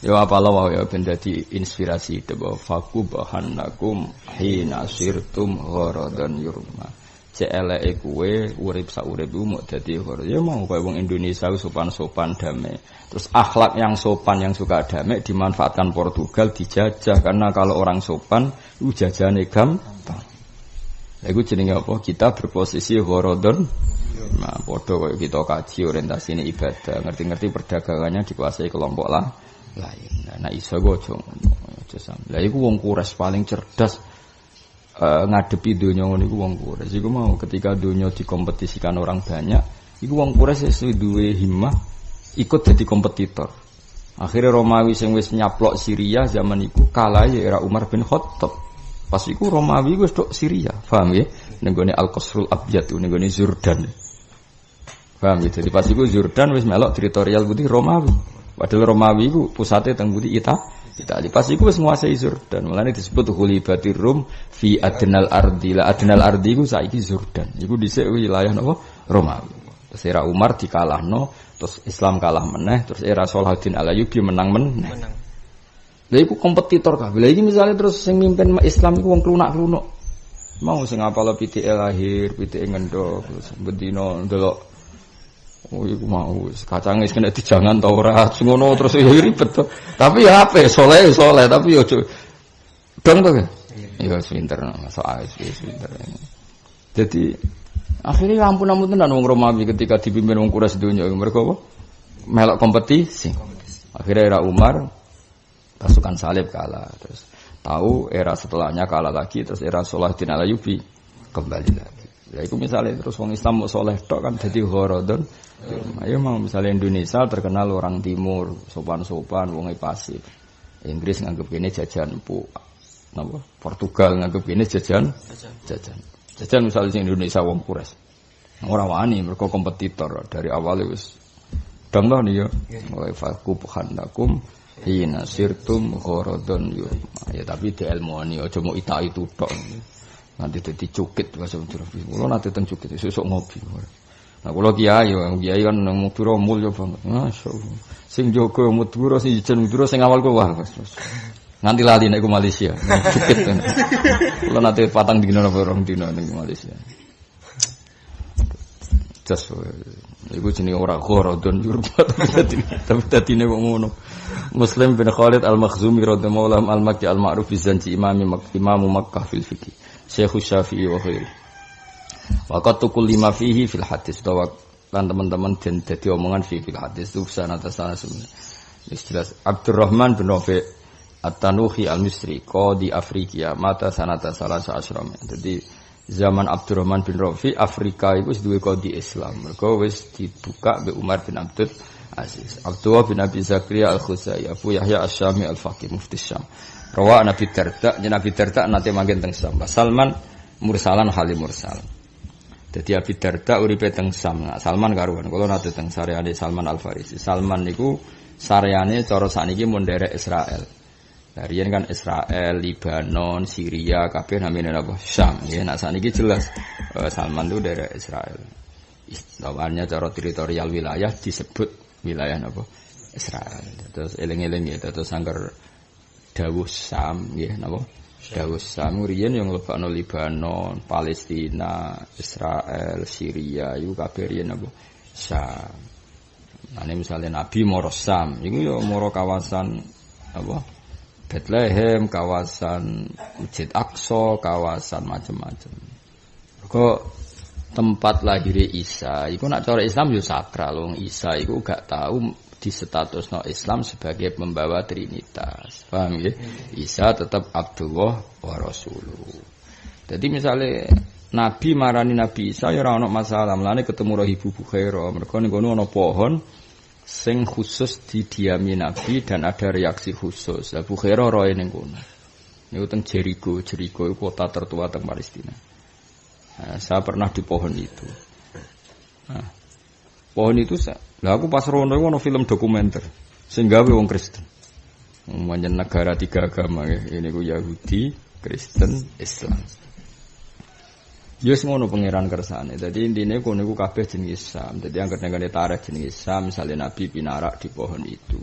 Ya apalah wae ben dadi inspirasi tebo faku bahannakum hina sirtum gharadan yurma. Celeke kuwe urip sak uripmu mok dadi ghara. Ya mau koyo wong Indonesia sopan-sopan damai. Terus akhlak yang sopan yang suka damai dimanfaatkan Portugal dijajah karena kalau orang sopan itu jajane gampang. Lha iku jenenge apa? Kita berposisi gharadun. Nah, padha koyo kita kaji orientasine ibadah, ngerti-ngerti perdagangannya dikuasai kelompok lah lain. Nah iso aja sam. Lah iku wong Quraisy paling cerdas ngadepi donya ngono iku wong Quraisy. Iku mau ketika donya dikompetisikan orang banyak, iku wong Quraisy wis duwe himmah ikut jadi kompetitor. Akhirnya Romawi sing wis nyaplok Syria zaman iku kalah ya era Umar bin Khattab. Pas iku Romawi wis tok Syria, paham ya? Ning gone Al-Qasrul Abyad ning gone Jordan. Paham ya? Jadi pas iku Jordan wis melok teritorial putih Romawi. Padahal Romawi iku pusate teng putih Itali. Pas iku wis nguasai Jordan. Mulane disebut Ghulibatir Rum fi adnal ardi. La adnal ardi iku saiki Jordan. Iku dhisik wilayah napa? Romawi. Terus era Umar dikalahno, terus Islam kalah meneh, terus era Salahuddin Al-Ayyubi menang meneh. Lha iku kompetitor kabeh. Lha iki misale terus sing mimpin Islam iku wong klunak-klunuk. Mau sing apal pitike lahir, pitike ngendhok, terus bendina ndelok. Oh iku mau kacange wis kena dijangan ta ora, ngono terus ya ribet to. Tapi ya ape, soleh tapi yo dong to. Ya pinter, soal wis pinter. Jadi akhirnya ampun tenan wong Romawi ketika dipimpin wong Quraisy dunya mereka apa? Melok kompetisi. Akhirnya era Umar pasukan salib kalah, terus tahu era setelahnya kalah lagi, terus era Salahuddin Al-Ayyubi kembali lagi. Ya itu misalnya terus wong Islam mau soleh tok kan jadi horodon. Ayo mau misalnya Indonesia terkenal orang timur, sopan-sopan, wong pasif. Inggris nganggep ini jajan empuk. Napa? Portugal nganggep ini jajan. Jajan misalnya di Indonesia wong Quraisy. Ora wani mereka kompetitor dari awal wis. Contoh nih ya. Wa faku buhandakum hina sirtum ghorodon yo. Ya tapi di ilmuani aja mau ita itu tok. Nanti dadi cukit bahasa Madura. Kulo nate teng cukit sesuk ngopi. Nah kulo kiai kan nang Madura mulya banget. Masyaallah. Sing jaga Madura sing jeneng Madura sing awal ku wah. Nganti lali nek ku Malaysia. Cukit. Kulo nate patang dina apa rong dina ning Malaysia. Jas iku jenenge ora ghorodon yurbat tapi dadine kok ngono. Muslim bin Khalid Al-Makhzumi radhiyallahu anhu al-Makki al-ma'ruf bi zanji imamu Makkah fil fiqh. Syekh Syafi'i wa khairi. Waqatu kulli ma fihi fil hadis bahwa kan teman-teman dan dadi omongan fil hadis itu sanad sebenarnya. Jelas Abdurrahman bin Rafi' At-Tanuhi Al-Misri qadi Afrika mata sanata salasa asram. Jadi zaman Abdurrahman bin Rafi' Afrika itu wis duwe qadi Islam. Mergo wis dibuka be Umar bin Abdul Aziz. Abdullah bin Abi Zakaria Al-Khuzai, Abu Yahya Asy-Syami Al-Faqih Mufti Syam. Rawa Nabi Darda nate manggen teng Syam. Salman mursalan hali mursal. Dadi Abi Darda uripe teng Syam. Nah, Salman karuan. Kula nate teng sareane Salman Al-Farisi. Salman niku sareane cara sakniki mun nderek Israel. Darian kan Israel, Libanon, Syria, kabeh namine apa? Syam. Ya, nah sakniki jelas Salman itu nderek Israel. Istilahnya cara teritorial wilayah disebut wilayah apa? Israel. Terus eling-eling ya, terus sangger dawuh Syam nggih napa? Dawuh Syam riyen yang mlebokno Libanon, Palestina, Israel, Syria iku kabeh riyen napa? Syam. Nah, misalnya Nabi moro Syam, iku ya moro kawasan apa? Bethlehem, kawasan Masjid Aqsa, kawasan macam-macam. Kok tempat lahir Isa iku nak cara Islam yo sakral, wong Isa iku gak tahu di status no Islam sebagai pembawa Trinitas. Paham ya? Isa tetap Abdullah wa Rasuluh. Jadi misalnya Nabi marani Nabi Isa ya ora ono masalah. Mulane ketemu Rahibu Bukhaira, mergo ning kono ana pohon sing khusus didiami Nabi dan ada reaksi khusus. Lah Bukhaira roe ning kono. Niku teng Jericho iku kota tertua teng Palestina. Nah, saya pernah di pohon itu. Nah, pohon itu lah aku pas rono iku ono film dokumenter sing gawe wong Kristen. Umumnya negara tiga agama ya. Ini ku Yahudi, Kristen, Islam. Yes ngono pangeran kersane. Dadi intine kono iku kabeh jenenge Islam. Dadi anggere-anggere tarikh jenenge Islam, misalnya Nabi pinarak di pohon itu.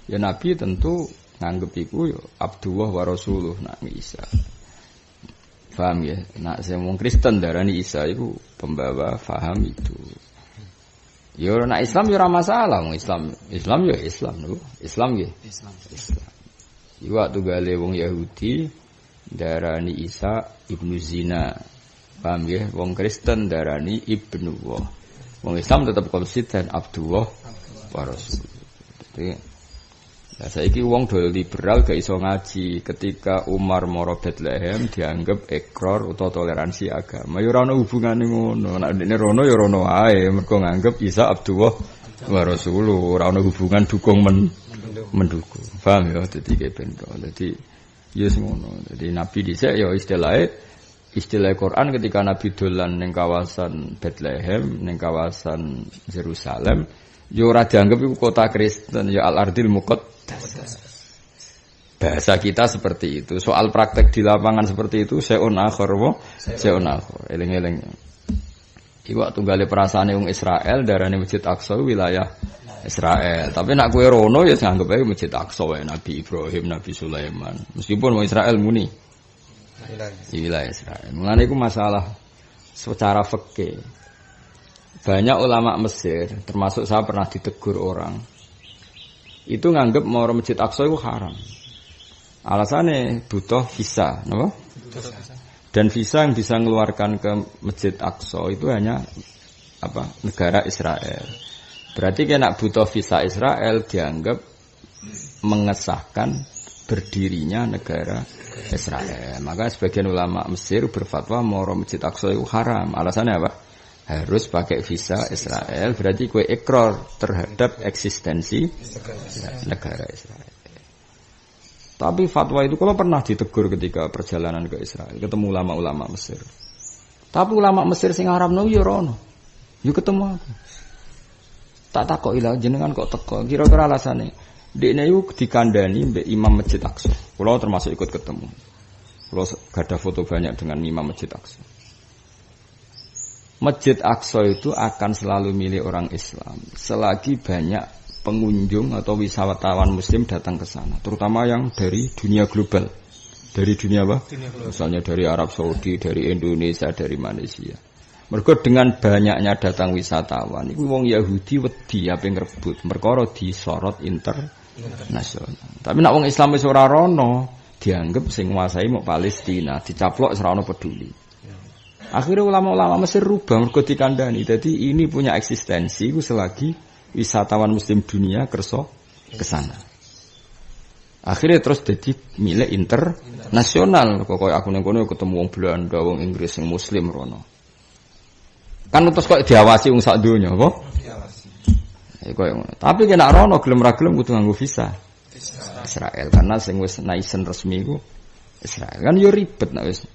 Ya Nabi tentu nganggep iku ya Abdullah wa Rasuluh nak Isa. Paham ya? Nak sing wong Kristen darani Isa iku pembawa faham itu. Ya nek Islam ya ora masalah, wong Islam ya Islam lho. Islam ya Islam. Iku waktu gale wong Yahudi darani Isa ibnu zina. Paham ya? Wong Kristen darani ibnu Allah. Wong Islam tetap konsisten Abdullah wa Rasul. Jadi Lah saiki wong do liberal gak iso ngaji. Ketika Umar moro Bethlehem dianggap ekor utawa toleransi agama. Ya ora ono hubungane ngono. Nek dene rono ya rono ae, mergo nganggep Isa Abdullah wa Rasulullah, ora ono hubungan dukung mendukung. Paham ya dadi kepento. Dadi ya ngono. Dadi Nabi dhisik ya istilah Quran ketika Nabi dolan ning kawasan Bethlehem, ning kawasan Yerusalem, ya ora dianggap iku kota Kristen, ya al-ardil muqaddas. Bahasa kita seperti itu. Soal praktek di lapangan seperti itu seun akhir eling-eling. Iku tunggale perasaane wong Israel darane Masjid Aqsa wilayah Israel. Tapi nak kowe rono ya nganggep ae Masjid Aqsa wae Nabi Ibrahim, Nabi Sulaiman. Meskipun wong Israel muni di wilayah Israel. Mulane iku masalah secara fikih. Banyak ulama Mesir, termasuk saya pernah ditegur orang, itu nganggep mau Masjid Aqsa itu haram. Alasannya butuh visa, apa? Dan visa yang bisa mengeluarkan ke Masjid Aqsa itu hanya apa? Negara Israel. Berarti kena butuh visa Israel dianggap mengesahkan berdirinya negara Israel. Maka sebagian ulama Mesir berfatwa mau Masjid Aqsa itu haram. Alasannya apa? Harus pakai visa Israel, berarti kue ikrar terhadap eksistensi negara Israel. Tapi fatwa itu kalau pernah ditegur ketika perjalanan ke Israel, ketemu ulama-ulama Mesir. Tapi ulama Mesir sing haramno yo rono. Yo ketemu aku. Tak takok ilang jenengan kok teko. Kira-kira alasane dekne yo dikandani mbek Imam Masjid Aqsa. Kula termasuk ikut ketemu. Kula gadah foto banyak dengan Imam Masjid Aqsa. Masjid Aqsa itu akan selalu milik orang Islam selagi banyak pengunjung atau wisatawan muslim datang ke sana, terutama yang dari dunia global. Dari dunia apa? Misalnya dari Arab Saudi, dari Indonesia, dari Malaysia. Mergo dengan banyaknya datang wisatawan, iku wong Yahudi wedi ape ngrebut, perkara disorot internasional. Tapi nek wong Islam wis ora rono, dianggap sing nguasai mau Palestina, dicaplok ora ono peduli. Akhirnya ulama-ulama Mesir rubah mergo dikandani. Jadi ini punya eksistensi iku selagi wisatawan muslim dunia kerso ke sana. Akhirnya terus jadi milik internasional. Kok aku ning kono ketemu wong Belanda, wong Inggris sing muslim rono. Kan terus kok diawasi wong sak donya, apa? Diawasi. Tapi kena rono gelem ra gelem kudu nganggo visa. Israel karena sing wis naisen resmi ku Israel. Kan yo ribet nek wis.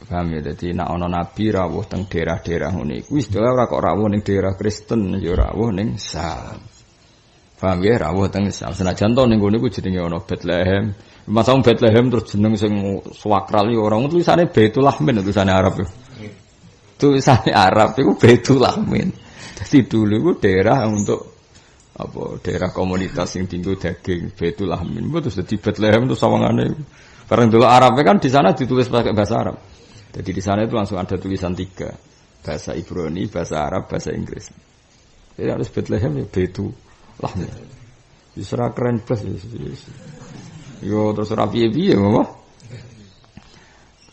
Paham ya, jadi nak ono nabi rawuh teng daerah-daerah ngene iku wis ora kok rawuh ning daerah Kristen ya rawuh ning Sam. Paham ya, rawuh teng Sam. Senajan to ning ngene iku jenenge ono Bethlehem. Masang Bethlehem terus jeneng sing swakral ya ora tulisane Baitul Lahmin tulisane Arab ya. Tulisane Arab iku Baitul Lahmin. Jadi dulu iku daerah untuk apa daerah komunitas sing tinggal daging Baitul Lahmin. Terus dadi Bethlehem terus sawangane. Bareng dulu Arabnya kan di sana ditulis pakai bahasa Arab. Jadi di sana itu langsung ada tulisan 3, bahasa Ibrani, bahasa Arab, bahasa Inggris. Jadi harus Bethlehem ya Baitul Lahmin. Isra keren plus. Yo terus ora piye-piye apa?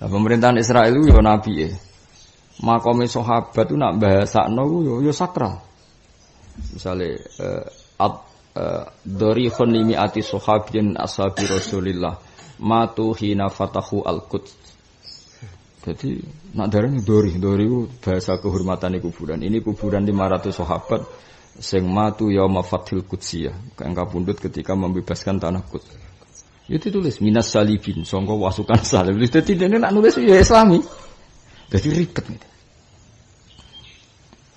Nah, pemerintahan Israel itu yo nabi ya. Makome sahabat itu nak bahasakno ku yo sakral. Misale dorikhun limiati sahabin ashabi Rasulillah matu hina fatahu al-Quds. Jadi nak darane dori itu bahasa kehormatan kuburan. Ini kuburan 500 sahabat sing matu yauma fathil Qudsiyah, kang kapundhut ketika membebaskan tanah Quds. Itu tulis minas salibin, sangka wasukan salib. Dadi dene nak nulis ya Islami. Dadi ribet gitu.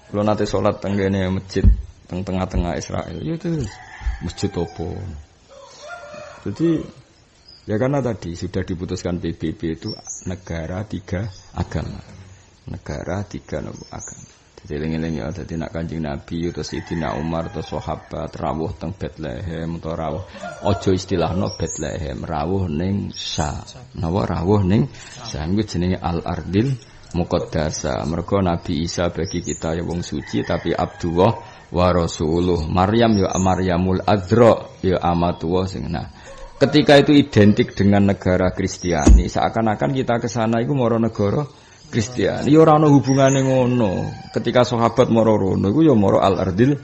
Kalau nanti sholat tenggene masjid tengah-tengah Israel, itu masjid opo. Jadi ya karena tadi sudah diputuskan PBB itu negara 3 agama. Negara 3 agama. Jadi eling-eling ya dadi nak Kanjeng Nabi utawa Sayyidina Umar utawa sahabat rawuh teng Bethlehem utawa rawuh aja istilahno Bethlehem, rawuh ning Sa. Napa rawuh ning Sa iku jenenge al-ardil muqaddasa. Mergo Nabi Isa bagi kita ya wong suci tapi Abdullah wa Rasuluh. Maryam ya Maryamul Adzra ya amatullah sing nah. Ketika itu identik dengan negara Kristiani, seakan-akan kita ke sana iku moro negara Kristiani. Ya ora ana hubungane ngono. Ketika sahabat moro rono iku ya moro al-ardil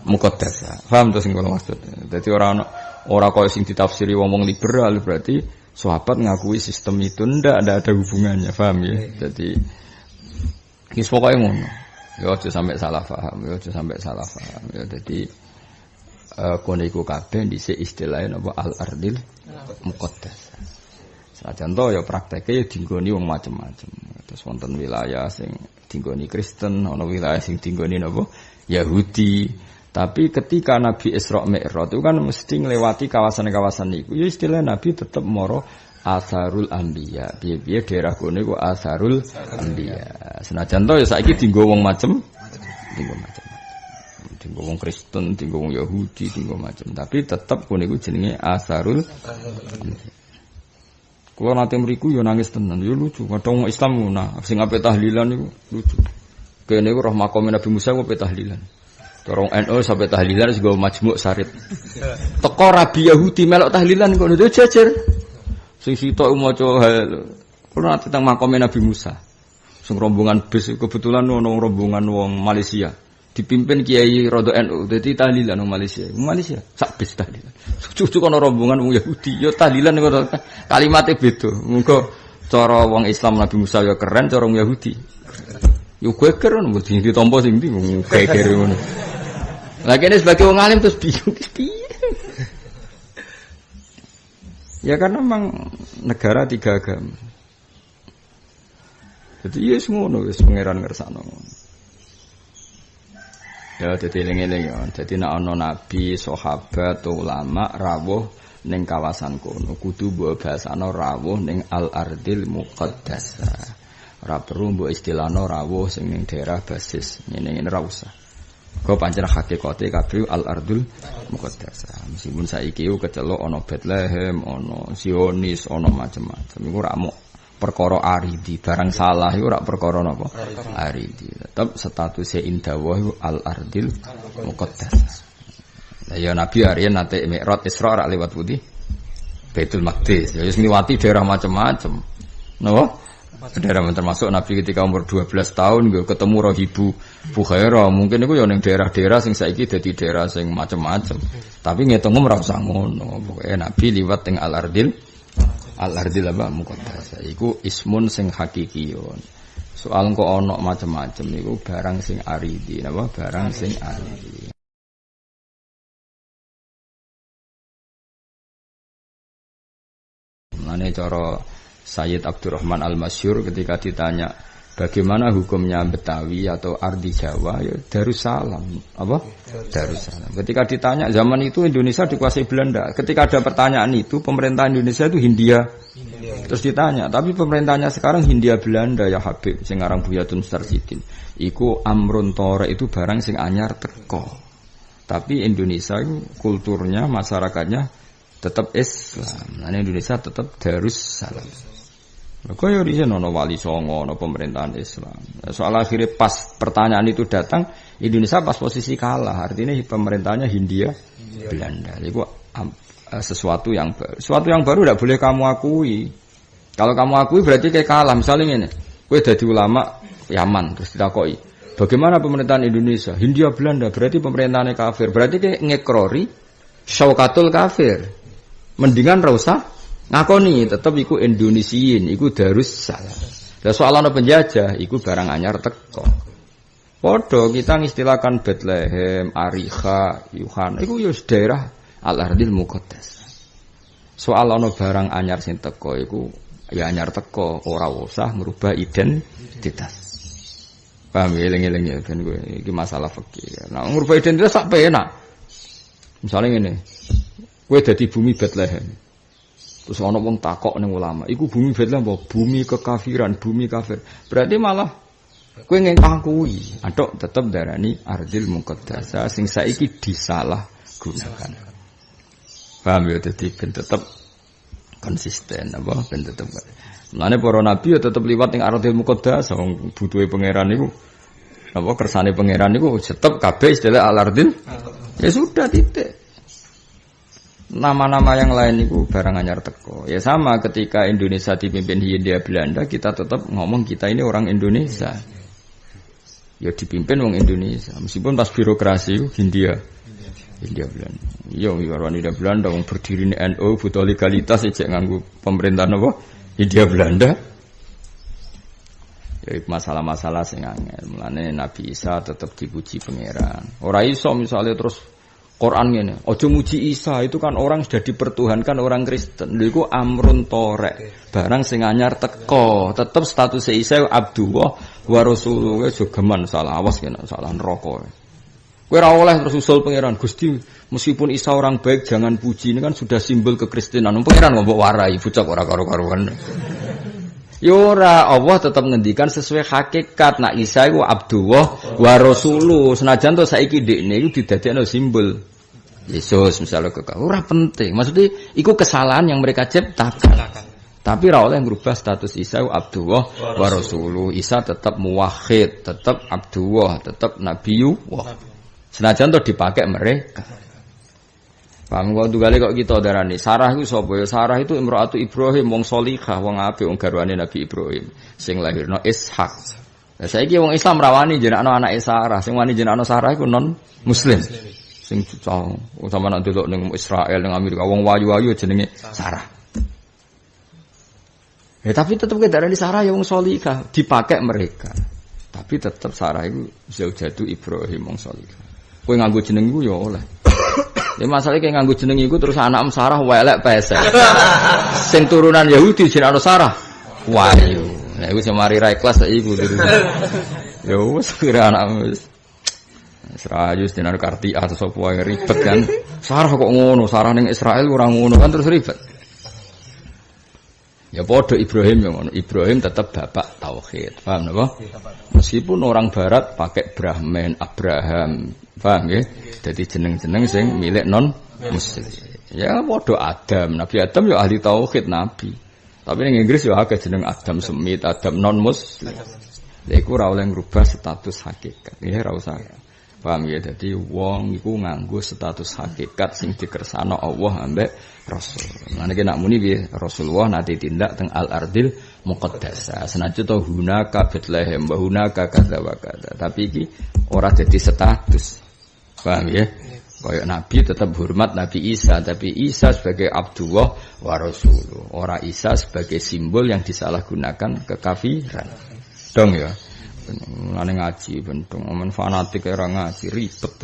muqaddas. Paham to sing kula maksud. Dadi ora koyo sing ditafsiri wong liberal berarti sahabat ngakui sistem itu ndak ada hubungannya, paham ya? Jadi wis pokoke ngono. Ya aja sampai salah paham, ya aja sampai salah paham. Ya dadi kono iku kabeh dhisik istilahé napa al-ardil muqaddas. Senajan to ya prakteke ya dinggoni wong macem-macem. Terus wonten wilayah sing dinggoni Kristen, ana wilayah sing dinggoni napa Yahudi. Tapi ketika Nabi Isra Mi'raj itu kan mesti nglewati kawasan-kawasan niku. Ya istilah Nabi tetep moro Atharul Anbiya. Piye-piye daerah kono iku Atharul Anbiya. Senajan to ya saiki dienggo wong macem, dienggo macem. Dienggo wong Kristen, dienggo wong Yahudi, dienggo macem. Tapi tetep kono iku jenenge Atharul Anbiya. Kulo nate mriku yo nangis tenan, yo lucu. Kadang Islam ngono, sing ape tahlilan niku lucu. Kene iku roh makome Nabi Musa ape tahlilan. Dorong NU sampai tahlilan sing go majmuk sarit. Teko rabi Yahudi melok tahlilan kok ndek jejer. Sing sitok maca kulo nate teng makome Nabi Musa. Sing rombongan bis kebetulan ono rombongan wong Malaysia. Dipimpin Kiai Rodo NU, jadi tahlilan wong Malaysia. Malaysia sak bis tahlilan. Cucu kono rombongan wong Yahudi, yo tahlilan ngono. Kalimatnya beda. Muga cara wong Islam Nabi Musa yo keren, cara wong Yahudi. Yo geger ngono mesti ditampa sing ndi wong geger ngono. Lah kene sebagai wong alim terus bingung piye. Ya karena memang negara 3 agama. Jadi yes ngono wis pangeran ngersakno. Ya dadi eling-eling ya. Dadi nek ana nabi, sahabat, ulama rawuh ning kawasan kono kudu mbok basano rawuh ning al-ardil muqaddasah. Ora perlu mbok istilahno rawuh sing ning daerah basis. Ngene-ngene ora usah. Kok pancen hakikate kabeh al-ardul muqaddasah. Meskipun saiki yo kecelok ana Bethlehem, ana Zionis, ana macam-macam. Iku ora mok perkara aridi, barang salah iku ora perkara napa? Aridi. Tetep statuse indawah iku al-ardil muqaddasah. Lah ya Nabi Aryan nate Mi'raj Isra ora liwat pundi? Baitul Maqdis. Ya wis liwati daerah macam-macam. Napa? Daerah termasuk Nabi ketika umur 12 tahun ketemu Rahibu Bukhaira. Mungkin iku ya ning daerah-daerah sing saiki dadi daerah sing macam-macam. Tapi ngitung ora usah ngono. Pokoke Nabi liwat teng al-ardil apa muqaddasah. Iku ismun sing hakikiyun. Soal kok ana macam-macam iku barang sing aridi, napa barang sing aridi. Mane cara Sayyid Abdurrahman Al-Masyhur ketika ditanya bagaimana hukumnya Betawi atau Ardi Jawa, ya Darussalam. Apa? Darussalam. Ketika ditanya zaman itu Indonesia dikuasai Belanda. Ketika ada pertanyaan itu pemerintah Indonesia itu Hindia. Terus ditanya, tapi pemerintahnya sekarang Hindia Belanda ya Habib, sing aran Buyatun Starsidin. Iku amrun tore itu barang sing anyar teko. Tapi Indonesia itu kulturnya, masyarakatnya tetap Islam. Nah, Indonesia tetap Darussalam. Kok ya disen ono wali songo, ono pemerintahan Islam. Soal akhirnya pas pertanyaan itu datang, Indonesia pas posisi kalah. Artinya pemerintahnya Hindia Belanda. Itu sesuatu yang baru. Sesuatu yang baru tidak boleh kamu akui. Kalau kamu akui berarti kayak kalah. Misalnya ini, kowe dadi ulama Yaman terus ditakoi, bagaimana pemerintahan Indonesia? Hindia Belanda berarti pemerintahannya kafir. Berarti kayak ngekrori syaukatul kafir. Mendingan ra usah ngakoni tetep iku Indonesiin, iku Darussalam. Lah soal ana penjajah iku barang anyar teko. Padha kita ngistilahkan Bethlehem, Ariha, Yuhan, iku yo daerah al-ardil muqaddasah. Soal ana barang anyar sing teko iku ya anyar teko, ora usah merubah identitas. Paham ya eling-eling ya ben kowe iki masalah fikih. Nah, merubah identitas sak penak. Misalnya ngene. Kowe dadi bumi Bethlehem. Terus ana wong takok ning ulama, iku bumi Bethlehem apa? Bumi kekafiran, bumi kafir. Berarti malah kowe ngakui, atok tetep darani ardil muqaddasah sing saiki disalah gunakan. Paham ya dadi ben tetep konsisten apa ben tetep. Mulane para nabi ya tetep liwat ning ardil muqaddasah wong butuhe pangeran niku. Apa kersane pangeran niku tetep kabeh istilah al-ardil. Ya sudah titik. Nama-nama yang lain itu barang anyar teko. Ya sama ketika Indonesia dipimpin Hindia Belanda, kita tetap ngomong kita ini orang Indonesia. ya dipimpin wong Indonesia. Meskipun pas birokrasi Hindia Belanda. Yo Hindia Belanda wong berdiri NU butuh legalitas cek nganggo pemerintahan apa? Hindia Belanda. Ya masalah-masalah sing angel. Mulane Nabi Isa tetap dipuji pangeran. Ora iso misalnya terus Quran ngene, aja muji Isa, itu kan orang sudah dipertuhankan orang Kristen. Lha iku amrun torek. Barang sing anyar teko, tetep status Isa Abdullah wa Rasulullah jogeman salah awas kena salah neraka. Kowe ora oleh terus usul pangeran, Gusti, meskipun Isa orang baik jangan puji, ini kan sudah simbol kekristenan. Pangeran ngomong warai, bucak ora karo-karuan. Ya ora, Allah tetap ngendikan sesuai hakikat. Nak Isa iku Abdullah wa Rasulullah. Senajan to saiki dekne iku didadekno simbol Yesus misalnya ora penting. Maksudnya iku kesalahan yang mereka ciptakan. Tapi ora oleh ngrubah status Isa Abdullah wa Rasulullah. Isa tetap muwahhid, tetap Abdullah, tetap Nabiyullah. Senajan to dipakai mereka. Paham kok tugale kok kita darani Sarah iku sapa ya? Sarah itu imraatu Ibrahim wong salihah, wong apik, wong garwane Nabi Ibrahim sing lahirno Ishak. Lah saiki wong Islam rawani jenengno anake Sarah, sing wani jenengno Sarah iku non muslim. Sing cocok sama nak delok ning Israel ning Amerika wong wayu-wayu jenenge Sarah. Tapi tetep darani Sarah ya wong salihah, dipakai mereka. Tapi tetep Sarah iku zaujatu Ibrahim wong salihah. Kowe nganggo jeneng iku ya oleh. Ya masalahnya kayak nganggo jeneng iku terus anak Sarah welek pesek. Sing turunan Yahudi jenenge Sarah Wahyu. Nah iku sing mari ra ikhlas iku. Ya wis kira anak wis. Serayu jenenge Karti atau sapa wae ribet kan. Sarah kok ngono, Sarah ning Israel ora ngono kan terus ribet. Ya padha Ibrahim yang ngono. Ibrahim tetap bapak tauhid. Paham napa? Meskipun orang barat pakai Brahman, Abraham, paham nggih? Dadi jeneng-jeneng sing milik non muslim. Ya padha Adam, Nabi Adam ya ahli tauhid nabi. Tapi ning Inggris ya akeh jeneng Adam Smith, Adam non muslim. Lha iku ora oleh ngrubah status hakikat. Ya ora usah. Paham ya? Dadi wong iku nganggo status hakikat sing dikersano Allah ambek Rasul. Lan nek nak muni piye? Rasulullah nate tindak teng al-ardil muqaddasah. Senajan to hunaka Bethlehem, hunaka kadza wa kadza. Tapi iki ora dadi status. Paham ya? Kayak Nabi tetap hormat Nabi Isa, tapi Isa sebagai Abdullah wa Rasulullah. Ora Isa sebagai simbol yang disalahgunakan kekafiran. Dong ya. Mulane ngaji bentung omen fanatik ora ngaji ribet.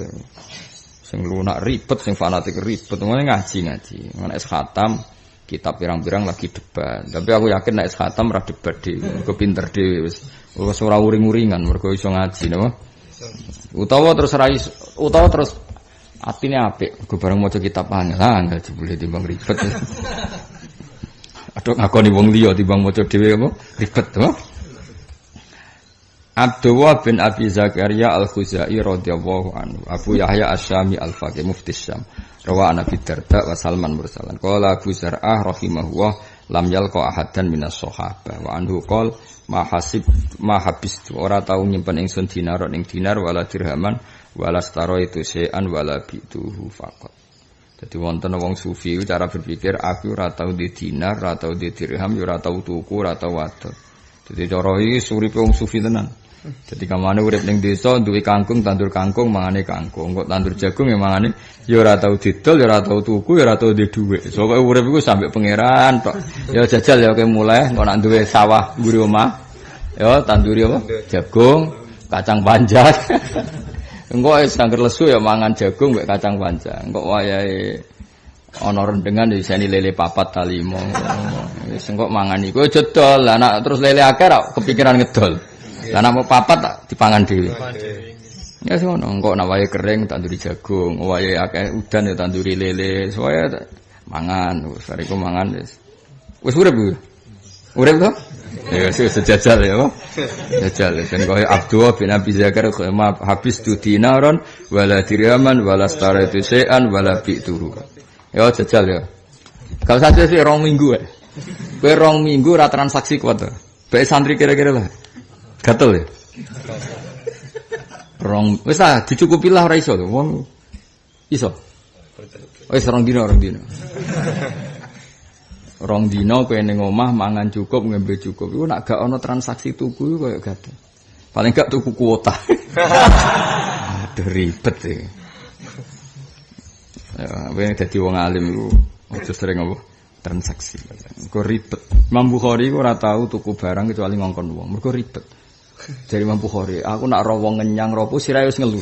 Sing lunak ribet, sing fanatik ribet. Mulane ngaji. Mulane khatam kitab pirang-pirang lagi debat. Tapi aku yakin nek khatam ora debat dhewe, kepinter dhewe wis ora uring-uringan mergo iso ngaji napa. Utawa terus atine apik, go bareng maca kitab angel. Angel jebule timbang ribet. Aduh ngakoni wong liya timbang maca dhewe apa ribet to. Abdullah bin Abi Zakaria Al-Khuzai radhiyallahu anhu, Abu Yahya Asy-Syami Al-Faqih mufti Syam. Rawa Nabi Darda wa Salman mursalan. Qala Abu Zar'ah rahimahullah lam yalqa ahadan minas sahabah wa anhu qol ma habistu ora tau nyimpen ingsun dinar ning dinar wala dirhaman wala staraitu syai'an wala bituhu faqat. Dadi wonten wong sufi cara berpikir aku ora tau di dinar, ora tau di dirham, ora tau tuku, ora tau wadon. Dadi cara iki suripe wong sufi tenan. Jadi kamane urip ning desa duwe kangkung, tandur kangkung mangane kangkung, kok tandur jagung ya mangane ya ora tau didol, ya ora tau tuku, ya ora tau duwe dhuwit. Pokoke urip iku sampe pangeran tok. Ya jajal ya kowe mulai kok nak duwe sawah mburi omah. Ya tanduri apa? Jagung, kacang panjang. Engko wis angger lesu ya mangan jagung mek kacang panjang. Engko wayahe ana rendengan ya iseni lele 4 ta 5. Wis engko mangan iku aja dol. Lah nek terus lele akeh ra kepikiran ngedol. Lah nek mau 4 tak dipangan dhewe. Ya ngono, engko nek wayahe kering tanduri jagung, wayahe akeh udan ya tanduri lele, soalnya mangan, wis bariku mangan wis. Wis urip ku. Urip to? Ya wis sejajal ya, Pak. Jajal ben koyo Abdullah bin Abi Zakar habis tu dinaron wala dirhaman wala staraitu syai'an wala bi'turu. Ya jajal ya. Kalau saja sih 2 minggu ya. Kowe 2 minggu ra transaksi kuat to. Bae santri kira-kira lah. Gatel ya. Wis ah dicukupilah ora iso to. Wong iso. Wis 2 dina. 2 dina kowe ning omah mangan cukup, ngembe cukup. Iku nek gak ana transaksi tuku koyo gatel. Paling gak tuku kuota. Aduh ribet sih. Ya, apa yang dadi wong alim iku aja sering apa transaksi. Mergo ribet. Imam Bukhari ora tau tuku barang kecuali ngongkon wong. Mergo ribet. Dari Imam Bukhari, aku nak ro wong ngenyang ropo sirahe wis ngelu.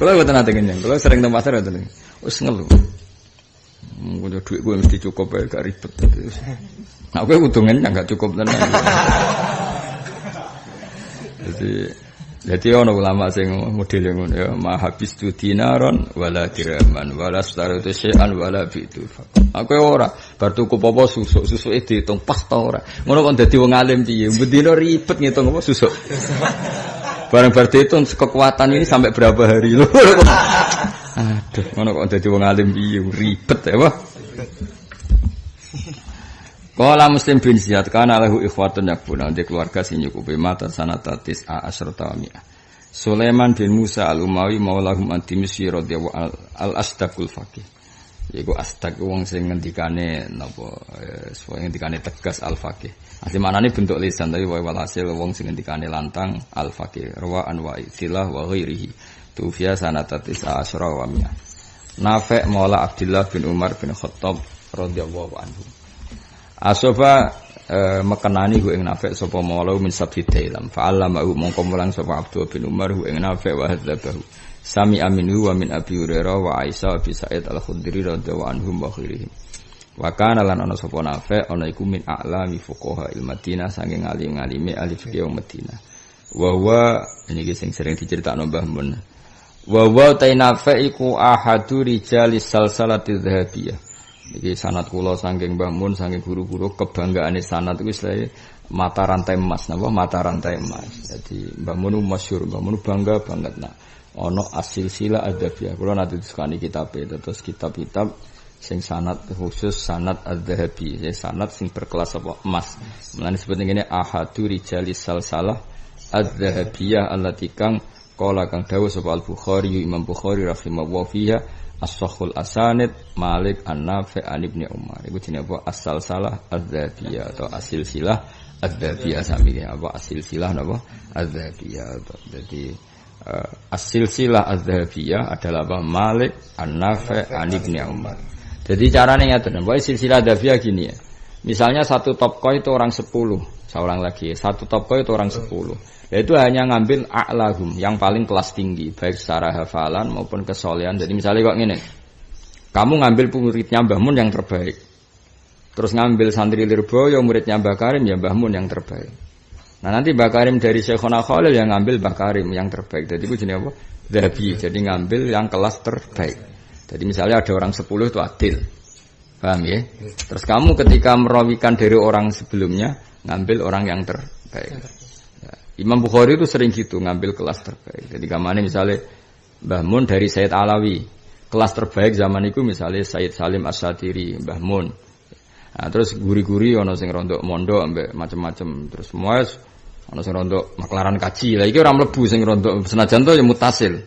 Kalau mboten nate ngenyang, kalau sering nang pasar ngoten. Wis ngelu. Punya duit gue mesti cukup ya, gak ribet. Nah, gue kudu ngenyang gak cukup tenan. Jadi ono ulama sing model ngono ya, ma habis tu dinaron wala dirhaman wala staratu syai'an wala bitu. Aku ora bar tuku apa susuke diitung pas ta ora. Ngono kok dadi wong alim piye? Bendina ribet ngitung apa susuk. Barang bar diitung kekuatan ini sampai berapa hari lho. Aduh, ngono kok dadi wong alim piye? Ribet ya, Pak. Qala Muslim bin Ziyad kana lahu ikhwatun yakbuna di keluarga sing nyukupi mata sanatatis asyrata mi'ah. Sulaiman bin Musa al-Umawi maulahum anti-Misri radhiyallahu al-Asdaqul Faqih. Yaiku Asdaq wong sing ngendikane napa ngendikane tegas al-Faqih. Asli manane bentuk lisan tapi walhasil wong sing ngendikane lantang al-Faqih rawa anwa'i silah wa ghairihi. Tufiya sanatatis asyra wa mi'ah. Nafi' maula Abdullah bin Umar bin Khattab radhiyallahu anhu. Asofa mekenani hu ing Nafi' sapa maula min sabti dailam fa'allama mongko mulang sapa Abdullah bin Umar hu ing Nafi' wa hadzabahu sami aminu wa min Abi Hurairah wa Aisyah bi Sa'id al-Khudri radhiyallahu anhum wa khairihim wa kana lan ana sapa Nafi' ana iku min a'lami fuqaha il-Madinah saking alim-alime ahli fikih Madinah wa huwa niki sing sering diceritakno Mbah Mun wa huwa ta Nafi' iku ahadu rijalis salsalati dhahabiyah. Iki sanad kula saking Mbah Mun saking guru-guru kebanggaane sanad iku istilahé mata rantai emas napa mata rantai emas. Jadi Mbah Mun masyhur, Mbah Mun bangga banget nak ana asil-sila adabiyah. Kula nanti disukani kitabe terus kitab-kitab sing sanad khusus sanad adzahabi, sanad sing berkelas apa emas. Mulane disebut ngene ahadu rijalis salsalah adzahabiyah allati kang qala kang dawuh sapa Al-Bukhari Imam Bukhari rahimahullah fiha As-Sakhul Asanid Malik An-Nafi' An Ibni Umar. Iku jenenge apa? As-Salsalah Az-Zabiyah atau As-Silsilah Az-Zabiyah sami apa As-Silsilah napa? Az-Zabiyah. Jadi As-Silsilah Az-Zabiyah adalah apa? Malik An-Nafi' An Ibni Umar. Jadi carane ngaten, wae silsilah Az-Zabiyah gini ya. Misalnya satu topko itu orang 10, seorang lagi. Satu topko itu orang 10. Yaitu hanya ngambil a'lahum yang paling kelas tinggi baik secara hafalan maupun kesolehan. Jadi misalnya kok ngene, kamu ngambil muridnya Mbah Mun yang terbaik, terus ngambil santri Lirboyo muridnya Mbah Karim ya Mbah Mun yang terbaik. Nah nanti Mbah Karim dari Syekhona Khalil yang ngambil Mbah Karim yang terbaik. Jadi itu jenis apa? Dhabi. Jadi ngambil yang kelas terbaik. Jadi misalnya ada orang 10 itu adil, paham ya? Terus kamu ketika merawikan dari orang sebelumnya ngambil orang yang terbaik. Imam Bukhari itu sering gitu ngambil kelas terbaik. Jadi kamane misalnya Mbah Mun dari Sayyid Alawi, kelas terbaik zaman itu misalnya Sayyid Salim As-Satiri, Mbah Mun. Nah, terus guri-guri ana sing rondok mondok ambek macam-macam. Terus semua ana sing rondok maklaran kaji. Lah iki ora mlebu sing rondok senajan to ya mutasil.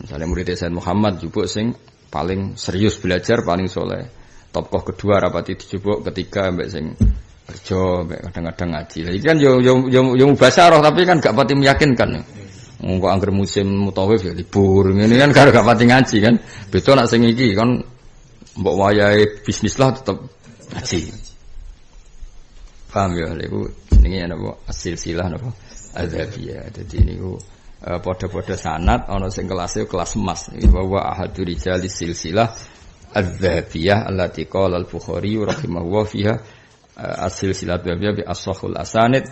Misalnya murid Sayyid Muhammad jupuk sing paling serius belajar, paling soleh. Tokoh kedua rapati dijupuk ketiga ambek sing kerja kadang-kadang ngaji. Lah iki kan yo mubasyarah tapi kan gak pati meyakinkan. Engko angger musim mutawif ya libur. Ngene kan gak pati ngaji kan. Beda nek sing iki kan mbok wayahe bisnis lah tetep ngaji. Paham ya niku jenenge napa asil-silah napa adzabiyah. Dadi niku padha-padha sanad ana sing kelasé kelas emas. Wa ahadu rijalis silsilah adzabiyah allati qala al-Bukhari rahimahullah fiha As-Silsilah bi As-Sakhul Asanid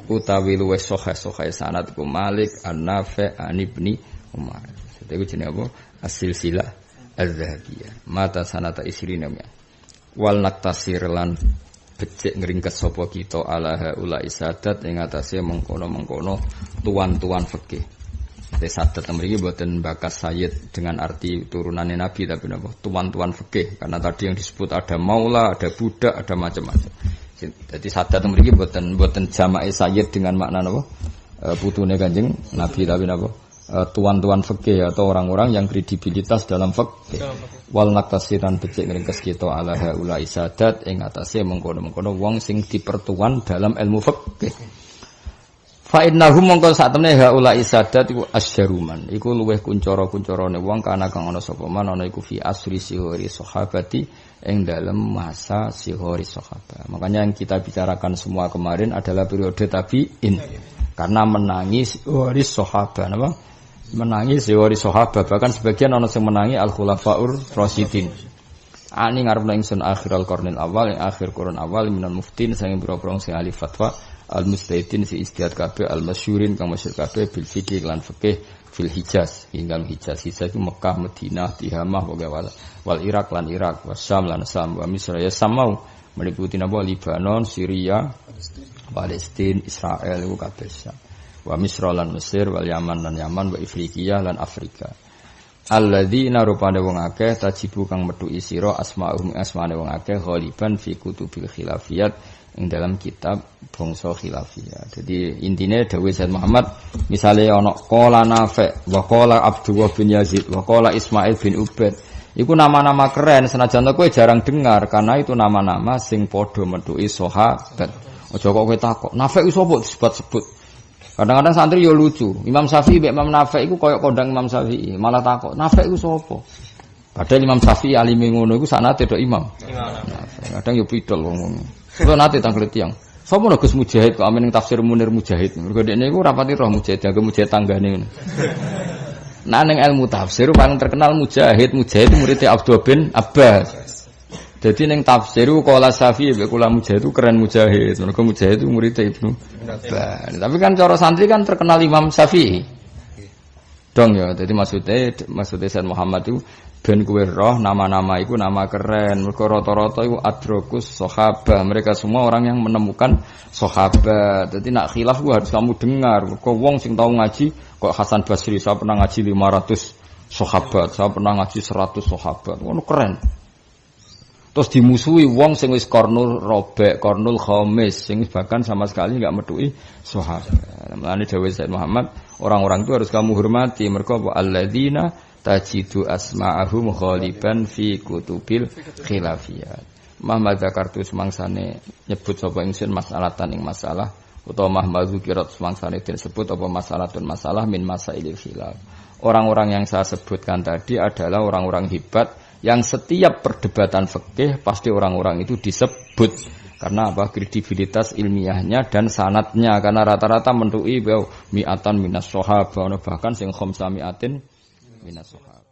utawi luwes sahih sanad ku Malik An-Nafi' An Ibni Umar. Itu jenenge apa? As-Silsilah Az-Zahabiyah. Mata sanata isrina ya. Wal naktasir lan becik ngringkes sapa kita ala haula isadat ing atase mengkono-mengkono tuan-tuan fikih. Sadat mriki mboten bakas sayyid dengan arti turunannya Nabi tapi napa tuan-tuan fikih karena tadi yang disebut ada maula, ada budak, ada macam-macam. Jadi sadat mriki mboten jama'i sayyid dengan makna napa putune Kanjeng Nabi tapi napa tuan-tuan fikih atau orang-orang yang kredibilitas dalam fikih. Wal naktasiran becik ngringkes kita ala haula isadat ing atase mengkono-mengkono wong sing dipertuan dalam ilmu fikih. Fa innahum mongko sak temne haula isadat iku asyaruman. Iku luweh kuncara-kuncarane wong kana kang ana sapa man ana iku fi asri sihori sahabati ing dalam masa sihori sahabat. Makanya yang kita bicarakan semua kemarin adalah periode tabi'in. Karena menangi sihori sahabat apa? Menangi sihori sahabat bahkan sebagian ana sing menangi al-khulafaur rasyidin. Ani ngarepna ingsun akhirul qarnil awal ing akhir kurun awal minal muftin sing boro-boro sing ahli fatwa al-mustahidin si istihad kabeh al-masyhurin kang masyhur kabeh bil fiqih lan fikih fil Hijaz hingga Hijaz itu Mekah, Madinah, Tihamah wal Irak lan Irak, Syam lan Syam, wa Misra ya samau meliputi napa Libanon, Syria, Palestina, Israel iku kabeh Syam. Wa Misra lan Mesir, wal Yaman lan Yaman, wa Afrika lan Afrika. Alladzina rupane wong akeh tajibu kang metuki sira asma'uhum asmane wong akeh ghaliban fi kutubil khilafiyat ing dalam kitab bangsa khilafiyah. Jadi intinya dawuh Sayyid Muhammad misale ana qala Nafi' wa qala Abdullah bin Yazid wa qala Ismail bin Ubaid iku nama-nama keren senajan kowe jarang dengar karena itu nama-nama sing padha metuki sahabat. Aja kok kowe takok Nafi' iku sapa disebut-sebut. Kadang-kadang santri yo lucu. Imam Syafi'i mek Imam Nafi' iku koyo kondang Imam Syafi'i, malah takok Nafi' iku sapa. Padahal Imam Syafi'i alime ngono iku sanate tok Imam. Kadang yo pidol wong-wong. Kulo nate tanglet tiyang. Sopo nek Gus Mujahid kok amen tafsir Munir Mujahid. Mergo dekne iku rapati roh Mujahid, dianggo Mujahid tanggane ngono. Nah ning ilmu tafsir paling terkenal Mujahid murid Abdul bin Abbas. Jadi ning tafsir qala Syafi'i mek kula Mujahid itu keren Mujahid. Mergo Mujahid itu murid Ibnu Abbas. Tapi kan cara santri kan terkenal Imam Syafi'i. Dong ya, jadi maksudnya Sayyid Muhammad itu ben kuwe roh nama-nama itu nama keren. Mergo rata-rata iku adrokus sahabat. Mereka semua orang yang menemukan sahabat. Jadi nak khilaf ku harus kamu dengar. Mergo wong sing tau ngaji kok Hasan Basri saya pernah ngaji 500 sahabat, saya pernah ngaji 100 sahabat. Ngono keren. Terus dimusuhi wong sing wis qarnul robek, qarnul khamis sing bahkan sama sekali enggak metuki sahabat. Mulane dawuh Sayyid Muhammad, orang-orang itu harus kamu hormati. Mergo alladzina tajidu asma'ahum ghaliban fi kutubil khilafiyat. Muhammad zakartu semangsane nyebut sapa ingsun masalatan ing masalah utawa Muhammad zukirat semangsane disebut apa masalatun masalah min masailil khilaf. Orang-orang yang saya sebutkan tadi adalah orang-orang hebat yang setiap perdebatan fikih pasti orang-orang itu disebut karena apa? Kredibilitas ilmiahnya dan sanadnya karena rata-rata mentuki mi'atan minas sahabah bahkan sing khamsa mi'atin minas sahabah.